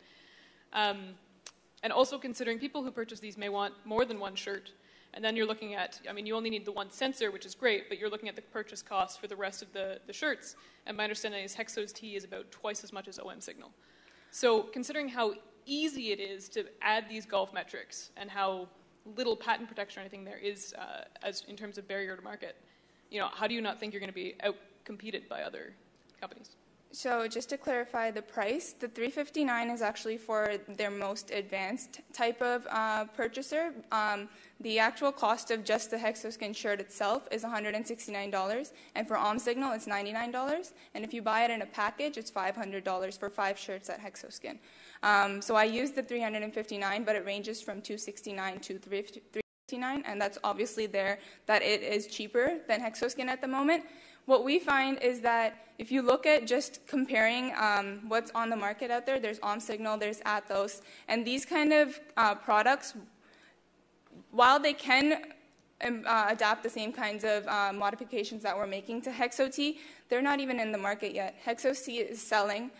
And also considering people who purchase these may want more than 1 shirt, and then you're looking at, you only need the 1 sensor, which is great, but you're looking at the purchase cost for the rest of the shirts, and my understanding is Hexotees is about twice as much as OM Signal. So considering how easy it is to add these golf metrics and how little patent protection or anything there is as in terms of barrier to market, how do you not think you're going to be out-competed by other companies? So just to clarify the price, the $359 is actually for their most advanced type of purchaser. The actual cost of just the Hexoskin shirt itself is $169, and for OmSignal it's $99. And if you buy it in a package, it's $500 for 5 shirts at Hexoskin. So I used the $359, but it ranges from $269 to $359, and that's obviously there that it is cheaper than Hexoskin at the moment. What we find is that if you look at just comparing what's on the market out there, there's OmSignal, there's Athos, and these kind of products, while they can adapt the same kinds of modifications that we're making to Hexotee, they're not even in the market yet. Hexoskin is selling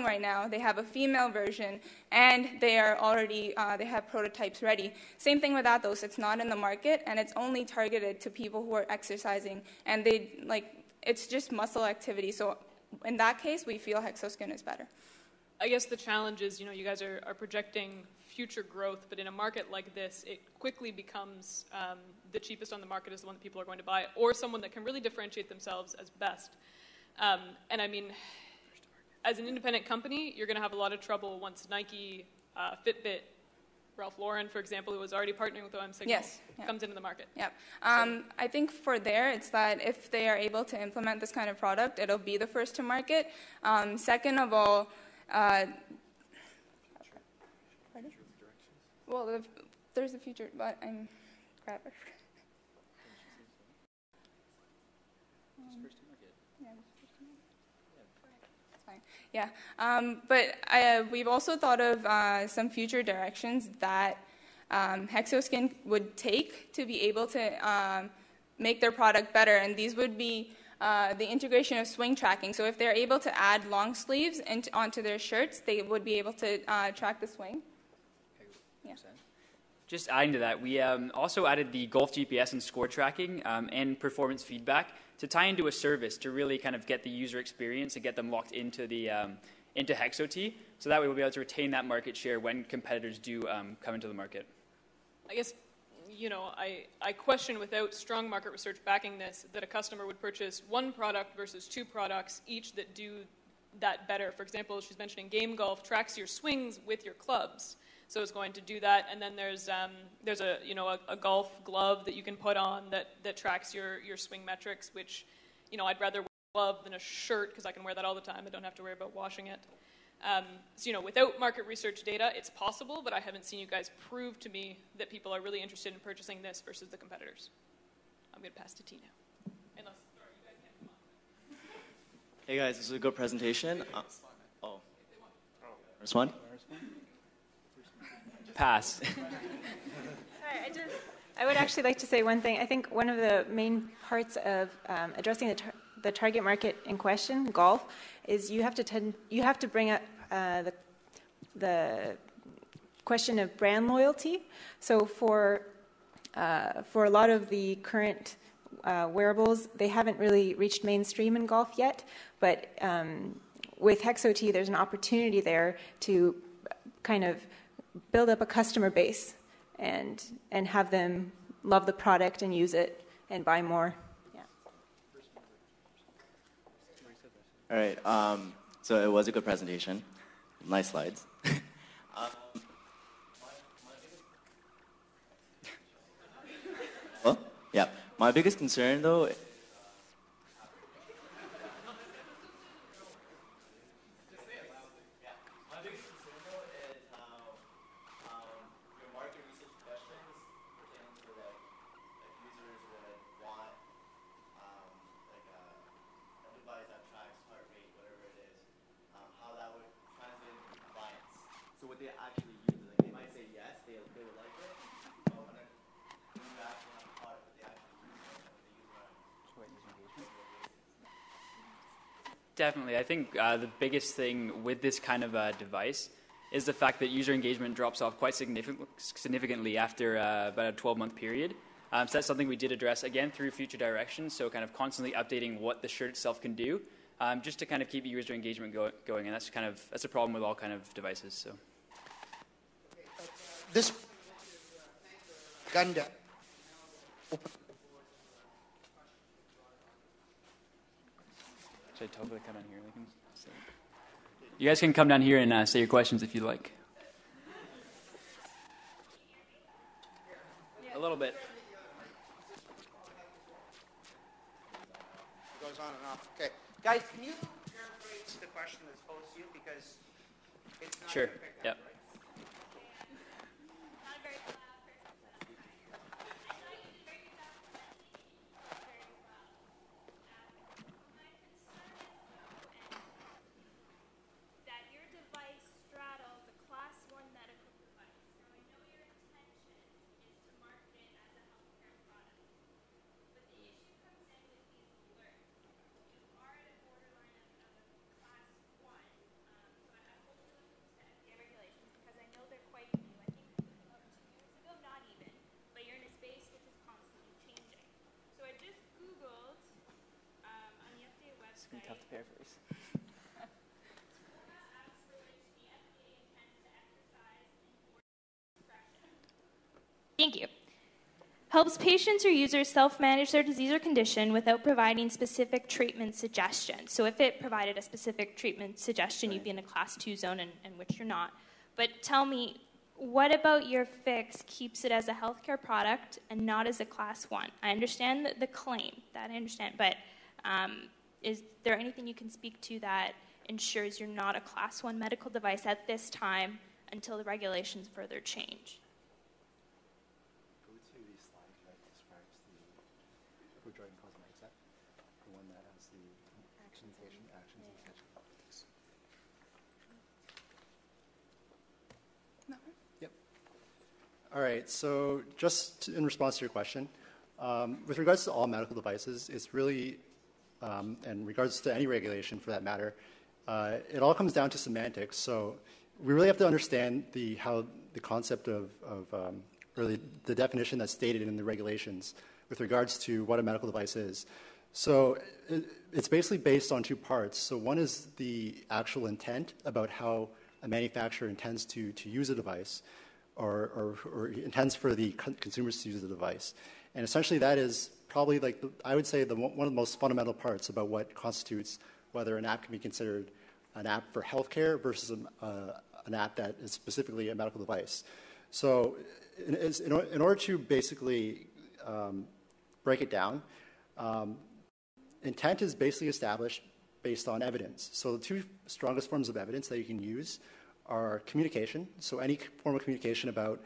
right now. They have a female version, and they are already they have prototypes ready. Same thing with Athos. It's not in the market, and it's only targeted to people who are exercising, and it's just muscle activity. So in that case, we feel Hexoskin is better. I guess the challenge is, you guys are projecting future growth, but in a market like this, it quickly becomes the cheapest on the market is the one that people are going to buy, or someone that can really differentiate themselves as best. And I mean, as an independent company, you're going to have a lot of trouble once Nike, Fitbit, Ralph Lauren, for example, who was already partnering with OM Signal, comes into the market. Yeah. I think for there, it's that if they are able to implement this kind of product, it'll be the first to market. Second of all, well, there's a future, but I'm crap. Yeah, but we've also thought of some future directions that Hexoskin would take to be able to make their product better, and these would be the integration of swing tracking. So if they're able to add long sleeves onto their shirts, they would be able to track the swing. Yeah. Just adding to that, we also added the golf GPS and score tracking and performance feedback to tie into a service to really kind of get the user experience and get them locked into the into Hexot, so that way we'll be able to retain that market share when competitors do come into the market. I guess, you know, I question, without strong market research backing this, that a customer would purchase one product versus two products, each that do that better. For example, she's mentioning Game Golf tracks your swings with your clubs. So it's going to do that, and then there's a golf glove that you can put on that tracks your swing metrics, which, you know, I'd rather wear a glove than a shirt because I can wear that all the time. I don't have to worry about washing it. So, you know, without market research data, it's possible, but I haven't seen you guys prove to me that people are really interested in purchasing this versus the competitors. I'm going to pass to T now. Unless, sorry, you guys can't come on. Hey guys, this is a good presentation. First one? Pass. Sorry, I would actually like to say one thing. I think one of the main parts of addressing the target market in question, golf, is you have to bring up the question of brand loyalty. So for a lot of the current wearables, they haven't really reached mainstream in golf yet, but with Hexot, there's an opportunity there to kind of build up a customer base and have them love the product and use it and buy more. Yeah. All right. So it was a good presentation. Nice slides. Well, yeah. My biggest concern, though. Definitely. I think the biggest thing with this kind of device is the fact that user engagement drops off quite significantly after about a 12-month period. So that's something we did address, again, through future directions, so kind of constantly updating what the shirt itself can do, just to kind of keep user engagement going. And that's a problem with all kind of devices. So this Ganda. Should I tell them to come down here? You guys can come down here and say your questions if you like. A little bit. It goes on and off. Okay. Guys, can you paraphrase the question that's posed to you? Because it's not sure. Yep. Right? Tough to paraphrase. Thank you. helps patients or users self-manage their disease or condition without providing specific treatment suggestions. So if it provided a specific treatment suggestion, you'd be in a class 2 zone, in which you're not. But tell me, what about your fix keeps it as a healthcare product and not as a class 1? I understand the claim, that I understand, but is there anything you can speak to that ensures you're not a class 1 medical device at this time until the regulations further change? All right, so just in response to your question, with regards to all medical devices, it's really, and in regards to any regulation for that matter, it all comes down to semantics. So we really have to understand how the concept of really the definition that's stated in the regulations with regards to what a medical device is. So it's basically based on 2 parts. So one is the actual intent about how a manufacturer intends to use a device, or intends for the consumers to use the device. And essentially that is probably I would say one of the most fundamental parts about what constitutes whether an app can be considered an app for healthcare versus an app that is specifically a medical device. So in order to basically break it down, intent is basically established based on evidence. So the 2 strongest forms of evidence that you can use are communication, so any form of communication about,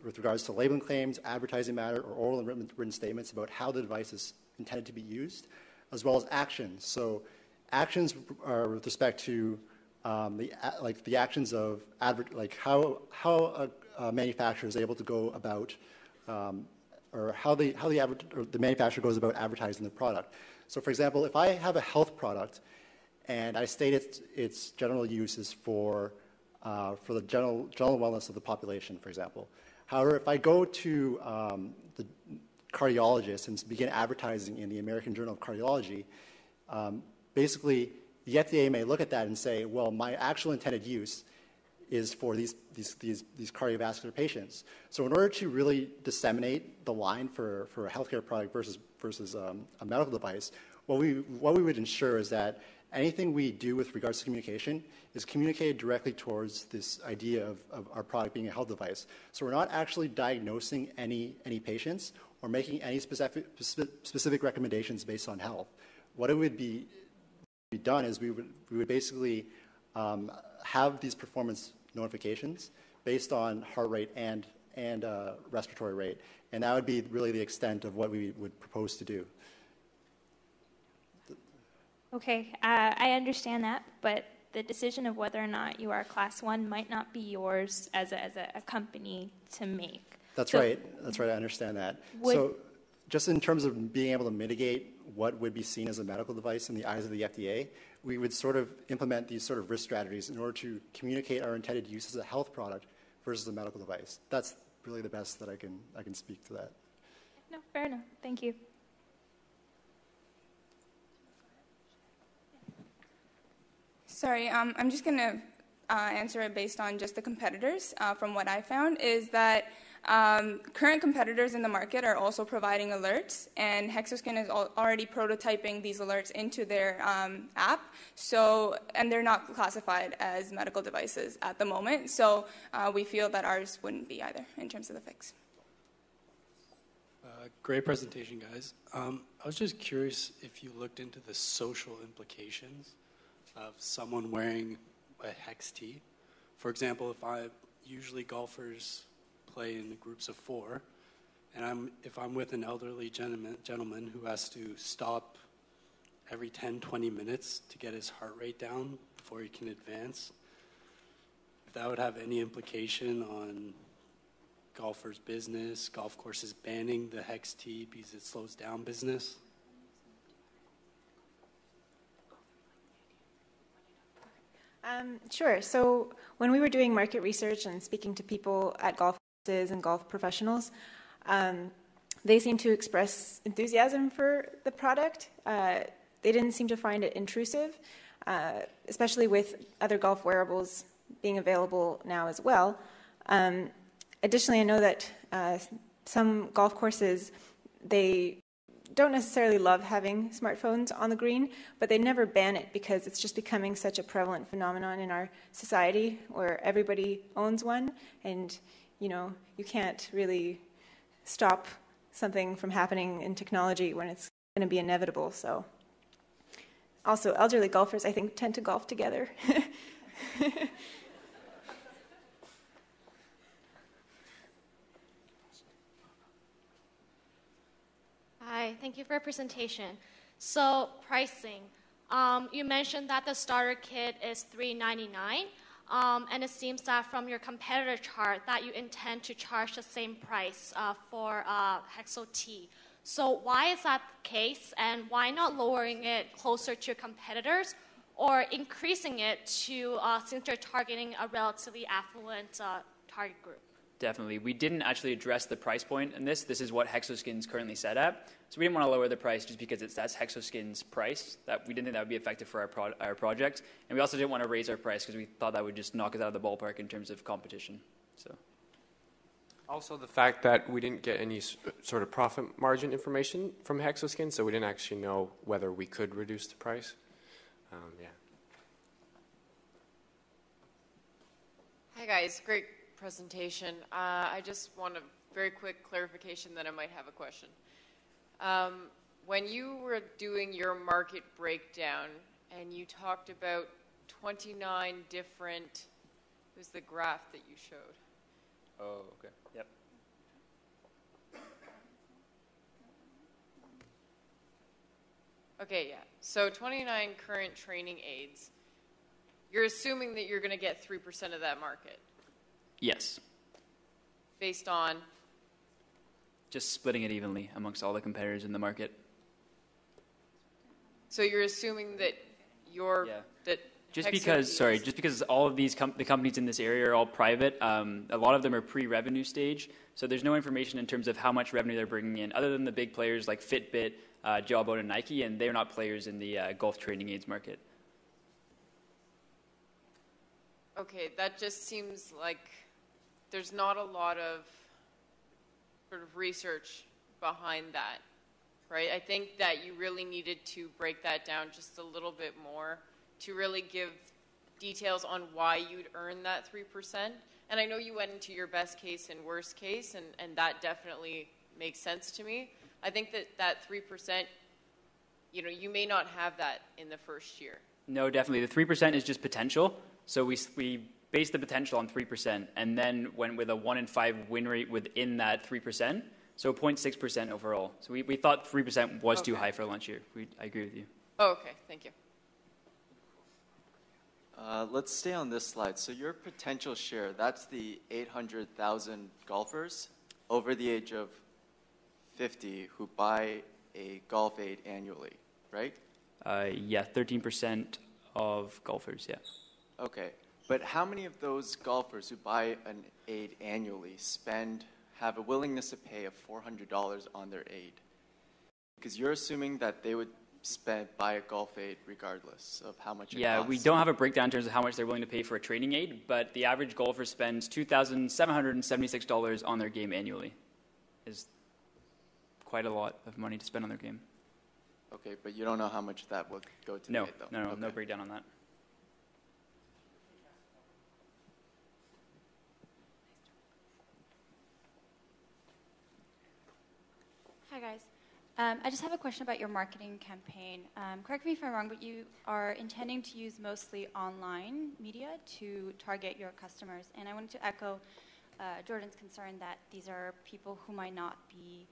with regards to labeling claims, advertising matter, or oral and written statements about how the device is intended to be used, as well as actions. So actions are with respect to the actions of how a manufacturer is able to go about, or how the manufacturer goes about advertising the product. So for example, if I have a health product and I state its general use is for the general wellness of the population, for example. However, if I go to the cardiologist and begin advertising in the American Journal of Cardiology, basically the FDA may look at that and say, well, my actual intended use is for these cardiovascular patients. So in order to really disseminate the line for a healthcare product versus a medical device, what we would ensure is that anything we do with regards to communication is communicated directly towards this idea of our product being a health device. So we're not actually diagnosing any patients or making any specific recommendations based on health. What it would be done is we would basically have these performance notifications based on heart rate and respiratory rate, and that would be really the extent of what we would propose to do. Okay, I understand that, but the decision of whether or not you are class 1 might not be yours as a company to make. That's right. That's right. I understand that. So just in terms of being able to mitigate what would be seen as a medical device in the eyes of the FDA, we would sort of implement these sort of risk strategies in order to communicate our intended use as a health product versus a medical device. That's really the best that I can speak to that. No, fair enough. Thank you. Sorry, I'm just going to answer it based on just the competitors. From what I found is that current competitors in the market are also providing alerts, and Hexoskin is already prototyping these alerts into their app. So, and they're not classified as medical devices at the moment. So we feel that ours wouldn't be either in terms of the fix. Great presentation, guys. I was just curious if you looked into the social implications of someone wearing a Hex T. For example, usually golfers play in groups of 4, and if I'm with an elderly gentleman who has to stop every 10-20 minutes to get his heart rate down before he can advance, if that would have any implication on golfers' business, golf courses banning the Hex T because it slows down business. Sure. So when we were doing market research and speaking to people at golf courses and golf professionals, they seemed to express enthusiasm for the product. They didn't seem to find it intrusive, especially with other golf wearables being available now as well. Additionally, I know that some golf courses, they don't necessarily love having smartphones on the green, but they never ban it because it's just becoming such a prevalent phenomenon in our society where everybody owns one, and you can't really stop something from happening in technology when it's going to be inevitable. So also elderly golfers, I think, tend to golf together. Hi, thank you for your presentation. So pricing, you mentioned that the starter kit is $399, and it seems that from your competitor chart that you intend to charge the same price for Hexo-T. So why is that the case, and why not lowering it closer to your competitors or increasing it to since you're targeting a relatively affluent target group? Definitely. We didn't actually address the price point in this. This is what Hexoskin's currently set at. So we didn't want to lower the price just because that's Hexoskin's price. That we didn't think that would be effective for our project. And we also didn't want to raise our price because we thought that would just knock us out of the ballpark in terms of competition. So. Also, the fact that we didn't get any sort of profit margin information from Hexoskin, so we didn't actually know whether we could reduce the price. Yeah. Hi, guys. Great presentation. I just want a very quick clarification, then I might have a question. When you were doing your market breakdown and you talked about 29 different, it was the graph that you showed. Oh, okay. Yep. Okay, yeah. So 29 current training aids. You're assuming that you're going to get 3% of that market? Yes. Based on? Just splitting it evenly amongst all the competitors in the market. So you're assuming that that just because all of these the companies in this area are all private, a lot of them are pre-revenue stage, so there's no information in terms of how much revenue they're bringing in, other than the big players like Fitbit, Jawbone, and Nike, and they're not players in the golf training aids market. Okay, that just seems like there's not a lot of sort of research behind that, right? I think that you really needed to break that down just a little bit more to really give details on why you'd earn that 3%. And I know you went into your best case and worst case, and that definitely makes sense to me. I think that 3%, you may not have that in the first year. No, definitely. The 3% is just potential. So we based the potential on 3% and then went with a 1 in 5 win rate within that 3%, so 0.6% overall. So we thought 3% was too high for a launch year. I agree with you. Oh, okay. Thank you. Let's stay on this slide. So your potential share, that's the 800,000 golfers over the age of 50 who buy a golf aid annually, right? Yeah, 13% of golfers, yeah. Okay, but how many of those golfers who buy an aid annually have a willingness to pay of $400 on their aid? Because you're assuming that they would buy a golf aid regardless of how much it costs. Yeah, we don't have a breakdown in terms of how much they're willing to pay for a training aid, but the average golfer spends $2,776 on their game annually. Is quite a lot of money to spend on their game. Okay, but you don't know how much that would go to the aid, though? No, no breakdown on that. Hi, guys. I just have a question about your marketing campaign. Correct me if I'm wrong, but you are intending to use mostly online media to target your customers. And I wanted to echo Jordan's concern that these are people who might not be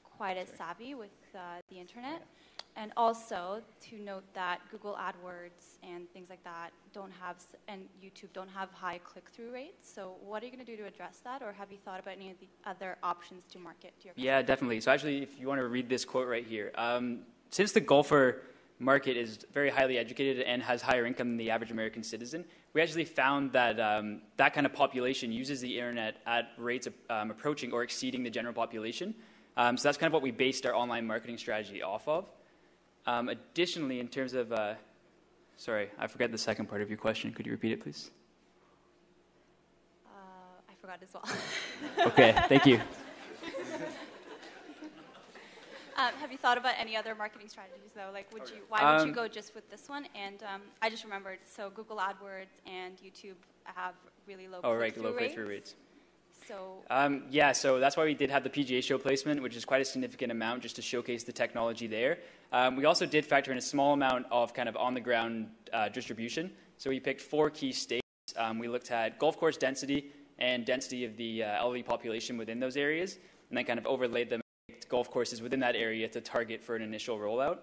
quite as savvy with the internet. And also to note that Google AdWords and things like that and YouTube don't have high click-through rates. So what are you going to do to address that? Or have you thought about any of the other options to market to your customers? Yeah, definitely. So actually, if you want to read this quote right here, since the golfer market is very highly educated and has higher income than the average American citizen, we actually found that that kind of population uses the internet at rates approaching or exceeding the general population. So that's kind of what we based our online marketing strategy off of. Additionally, in terms of, sorry, I forgot the second part of your question. Could you repeat it, please? I forgot as well. Okay, thank you. Have you thought about any other marketing strategies, though? Like, why would you go just with this one? And I just remembered, so Google AdWords and YouTube have really low click-through rates. So yeah, so that's why we did have the PGA Show placement, which is quite a significant amount just to showcase the technology there. We also did factor in a small amount of kind of on-the-ground distribution. So we picked 4 key states. We looked at golf course density and density of the LV population within those areas, and then kind of overlaid them golf courses within that area to target for an initial rollout.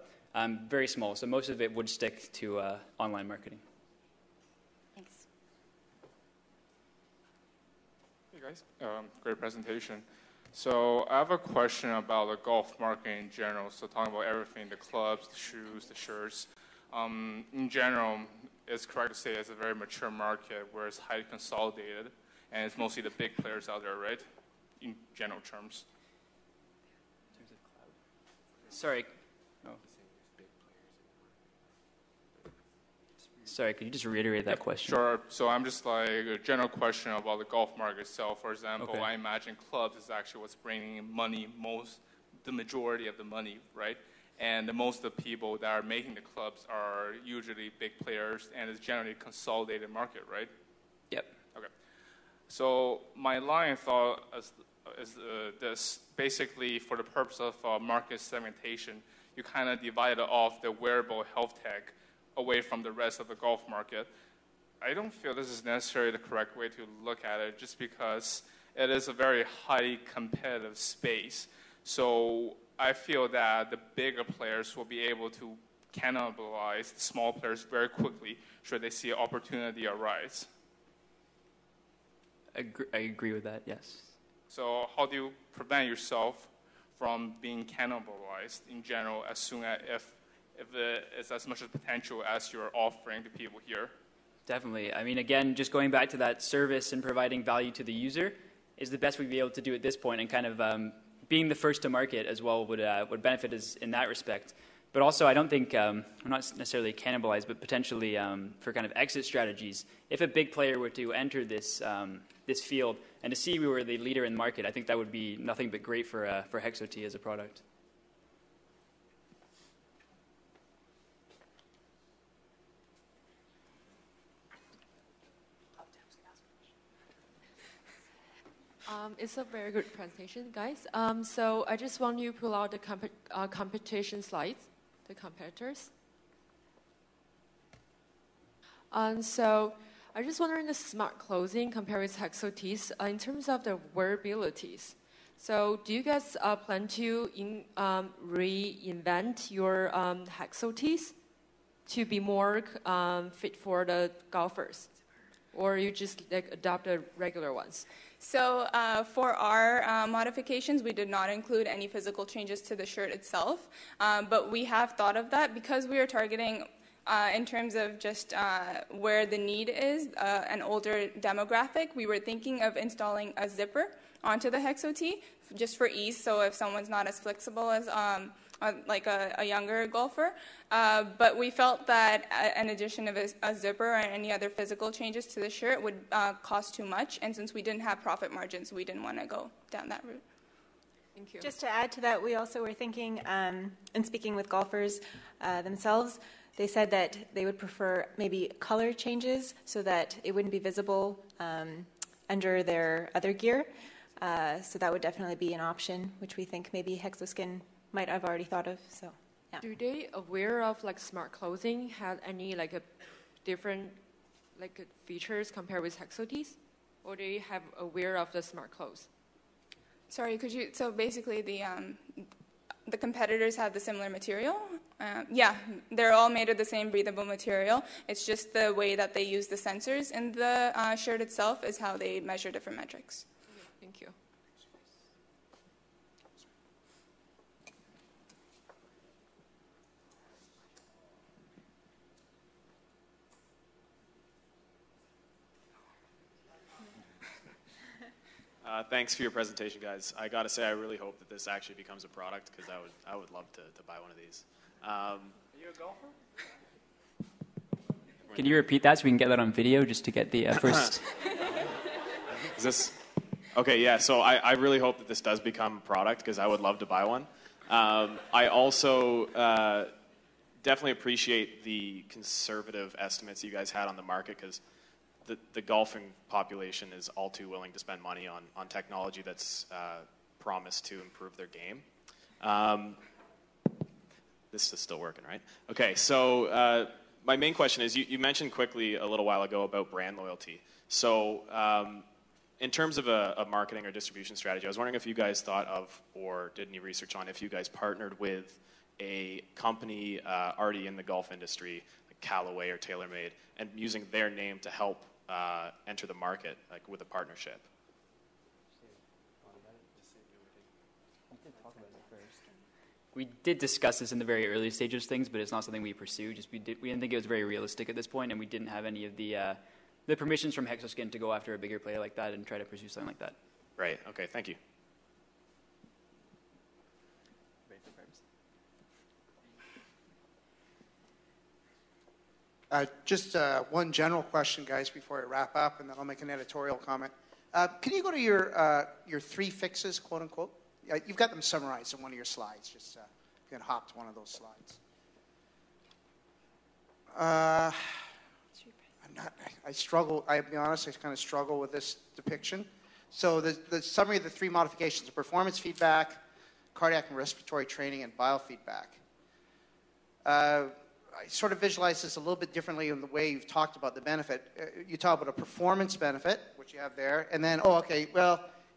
Very small, so most of it would stick to online marketing. Thanks. Hey guys, great presentation. So I have a question about the golf market in general. So talking about everything, the clubs, the shoes, the shirts. In general, it's correct to say it's a very mature market where it's highly consolidated, and it's mostly the big players out there, right? In general terms. Sorry. Oh. Sorry, could you just reiterate that question? Sure. So I'm just like a general question about the golf market itself. For example, Okay. I imagine clubs is actually what's bringing in money, the majority of the money, right? And most of the people that are making the clubs are usually big players, and it's generally a consolidated market, right? Yep. Okay. So my line of thought is this. Basically, for the purpose of market segmentation, you kind of divided off the wearable health tech away from the rest of the golf market. I don't feel this is necessarily the correct way to look at it, just because it is a very highly competitive space. So I feel that the bigger players will be able to cannibalize the small players very quickly should they see an opportunity arise. I agree with that, yes. So how do you prevent yourself from being cannibalized in general as soon as if it's as much as potential as you're offering to people here? Definitely. I mean, again, just going back to that service and providing value to the user is the best we'd be able to do at this point, and kind of being the first to market as well would benefit us in that respect. But also, I don't think, we're not necessarily cannibalized, but potentially for kind of exit strategies, if a big player were to enter this field and to see we were the leader in the market, I think that would be nothing but great for Hexo-T as a product. It's a very good presentation, guys. So I just want you to pull out the competition slides, the competitors. So I just wondering the smart clothing compared with Hexo-T's in terms of the wearabilities. So do you guys plan to reinvent your Hexo-T's to be more fit for the golfers? Or you just adopt the regular ones? So for our modifications, we did not include any physical changes to the shirt itself, but we have thought of that because we are targeting, in terms of just where the need is, an older demographic. We were thinking of installing a zipper onto the Hexo-T just for ease, so if someone's not as flexible as like a younger golfer. But we felt that an addition of a zipper or any other physical changes to the shirt would cost too much, and since we didn't have profit margins, we didn't want to go down that route. Thank you. Just to add to that, we also were thinking, and speaking with golfers themselves, they said that they would prefer maybe color changes so that it wouldn't be visible under their other gear. So that would definitely be an option, which we think maybe Hexoskin might have already thought of. So, yeah. Do they aware of like smart clothing had any like a different like features compared with Hexo-T's, or do you have aware of the smart clothes? Sorry, could you? So basically, the competitors have the similar material. Yeah, they're all made of the same breathable material. It's just the way that they use the sensors in the shirt itself is how they measure different metrics. Okay, thank you. Thanks for your presentation, guys. I got to say, I really hope that this actually becomes a product, because I would love to buy one of these. Are you a golfer? Can you repeat that so we can get that on video just to get the first? Is this? Okay, yeah, so I really hope that this does become a product because I would love to buy one. I also definitely appreciate the conservative estimates you guys had on the market because the golfing population is all too willing to spend money on technology that's promised to improve their game. This is still working, right? Okay, so my main question is, you mentioned quickly a little while ago about brand loyalty. So in terms of a marketing or distribution strategy, I was wondering if you guys thought of or did any research on if you guys partnered with a company already in the golf industry, like Callaway or TaylorMade, and using their name to help enter the market, like with a partnership. We did discuss this in the very early stages of things, but it's not something we pursue. We didn't think it was very realistic at this point, and we didn't have any of the permissions from Hexoskin to go after a bigger player like that and try to pursue something like that. Right. Okay. Thank you. Just one general question, guys, before I wrap up, and then I'll make an editorial comment. Can you go to your 3 fixes, quote unquote? You've got them summarized in one of your slides. Just you can hop to one of those slides. I struggle. I'll be honest. I kind of struggle with this depiction. So the summary of the 3 modifications: performance feedback, cardiac and respiratory training, and biofeedback. I sort of visualize this a little bit differently in the way you've talked about the benefit. You talk about a performance benefit, which you have there, and then,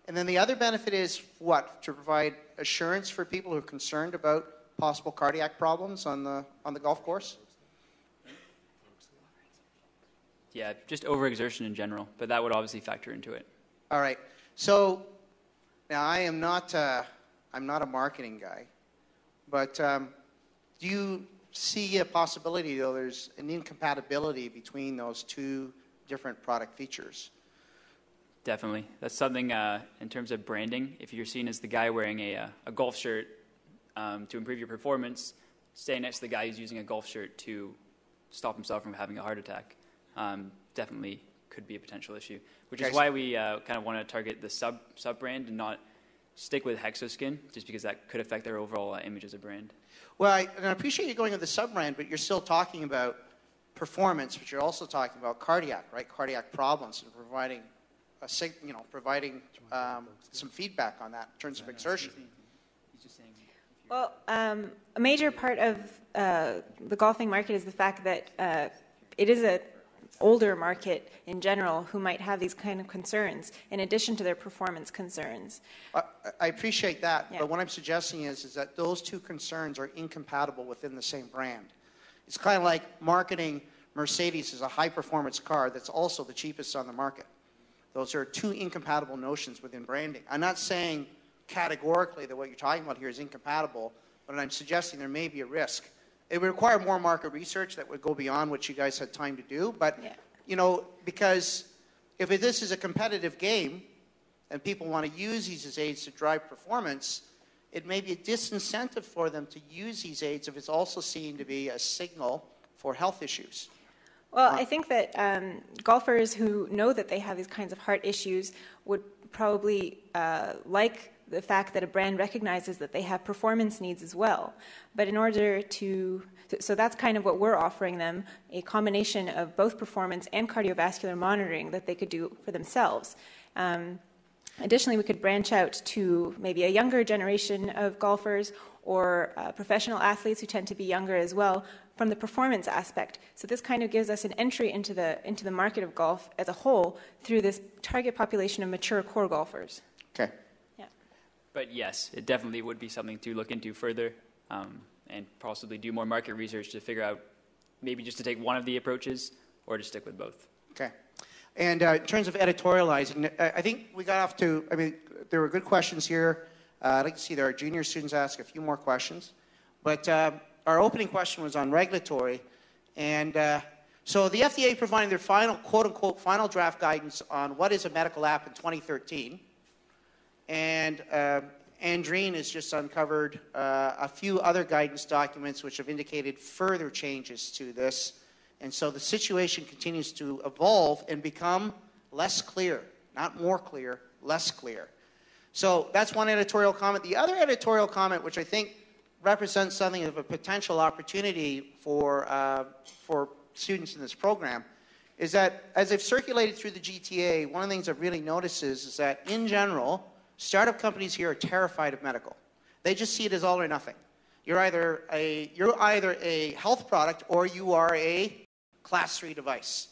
and then the other benefit is what? To provide assurance for people who are concerned about possible cardiac problems on the golf course? Yeah, just overexertion in general, but that would obviously factor into it. All right. So now I'm not a marketing guy, but do you see a possibility, though, there's an incompatibility between those 2 different product features? Definitely. That's something in terms of branding. If you're seen as the guy wearing a golf shirt to improve your performance, staying next to the guy who's using a golf shirt to stop himself from having a heart attack definitely could be a potential issue, which is why we kind of want to target the sub-brand and not stick with Hexoskin, just because that could affect their overall image as a brand. Well, I appreciate you going with the sub-brand, but you're still talking about performance, but you're also talking about cardiac, right? Cardiac problems, and providing some feedback on that in terms of exertion. Well, a major part of the golfing market is the fact that it is an older market in general who might have these kind of concerns in addition to their performance concerns. I appreciate that, but what I'm suggesting is that those 2 concerns are incompatible within the same brand. It's kind of like marketing Mercedes as a high-performance car that's also the cheapest on the market. Those are 2 incompatible notions within branding. I'm not saying categorically that what you're talking about here is incompatible, but I'm suggesting there may be a risk. It would require more market research that would go beyond what you guys had time to do. But, because if this is a competitive game and people want to use these as aids to drive performance, it may be a disincentive for them to use these aids if it's also seen to be a signal for health issues. Well, I think that golfers who know that they have these kinds of heart issues would probably like the fact that a brand recognizes that they have performance needs as well. But in order to, so that's kind of what we're offering them, a combination of both performance and cardiovascular monitoring that they could do for themselves. Additionally, we could branch out to maybe a younger generation of golfers or professional athletes who tend to be younger as well from the performance aspect. So this kind of gives us an entry into the market of golf as a whole through this target population of mature core golfers. Okay. Yeah. But yes, it definitely would be something to look into further and possibly do more market research to figure out maybe just to take one of the approaches or to stick with both. Okay. And in terms of editorializing, I think we got off to, there were good questions here. I'd like to see our junior students ask a few more questions. But our opening question was on regulatory. And so the FDA provided their final, quote-unquote, final draft guidance on what is a medical app in 2013. And Andreen has just uncovered a few other guidance documents which have indicated further changes to this. And so the situation continues to evolve and become less clear, not more clear, less clear. So that's one editorial comment. The other editorial comment, which I think represents something of a potential opportunity for students in this program, is that as I've circulated through the GTA, one of the things I've really noticed is that in general, startup companies here are terrified of medical. They just see it as all or nothing. You're either a health product or you are a class 3 device.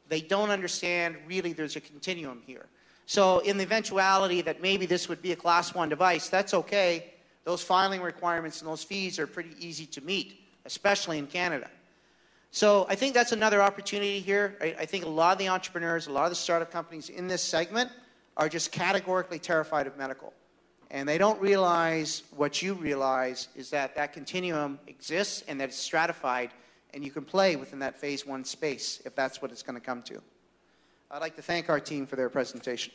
They don't understand really there's a continuum here. So in the eventuality that maybe this would be a class 1 device, that's okay. Those filing requirements and those fees are pretty easy to meet, especially in Canada. So I think that's another opportunity here. I think a lot of the entrepreneurs, a lot of the startup companies in this segment are just categorically terrified of medical. And they don't realize what you realize is that that continuum exists and that it's stratified, and you can play within that phase 1 space if that's what it's going to come to. I'd like to thank our team for their presentation.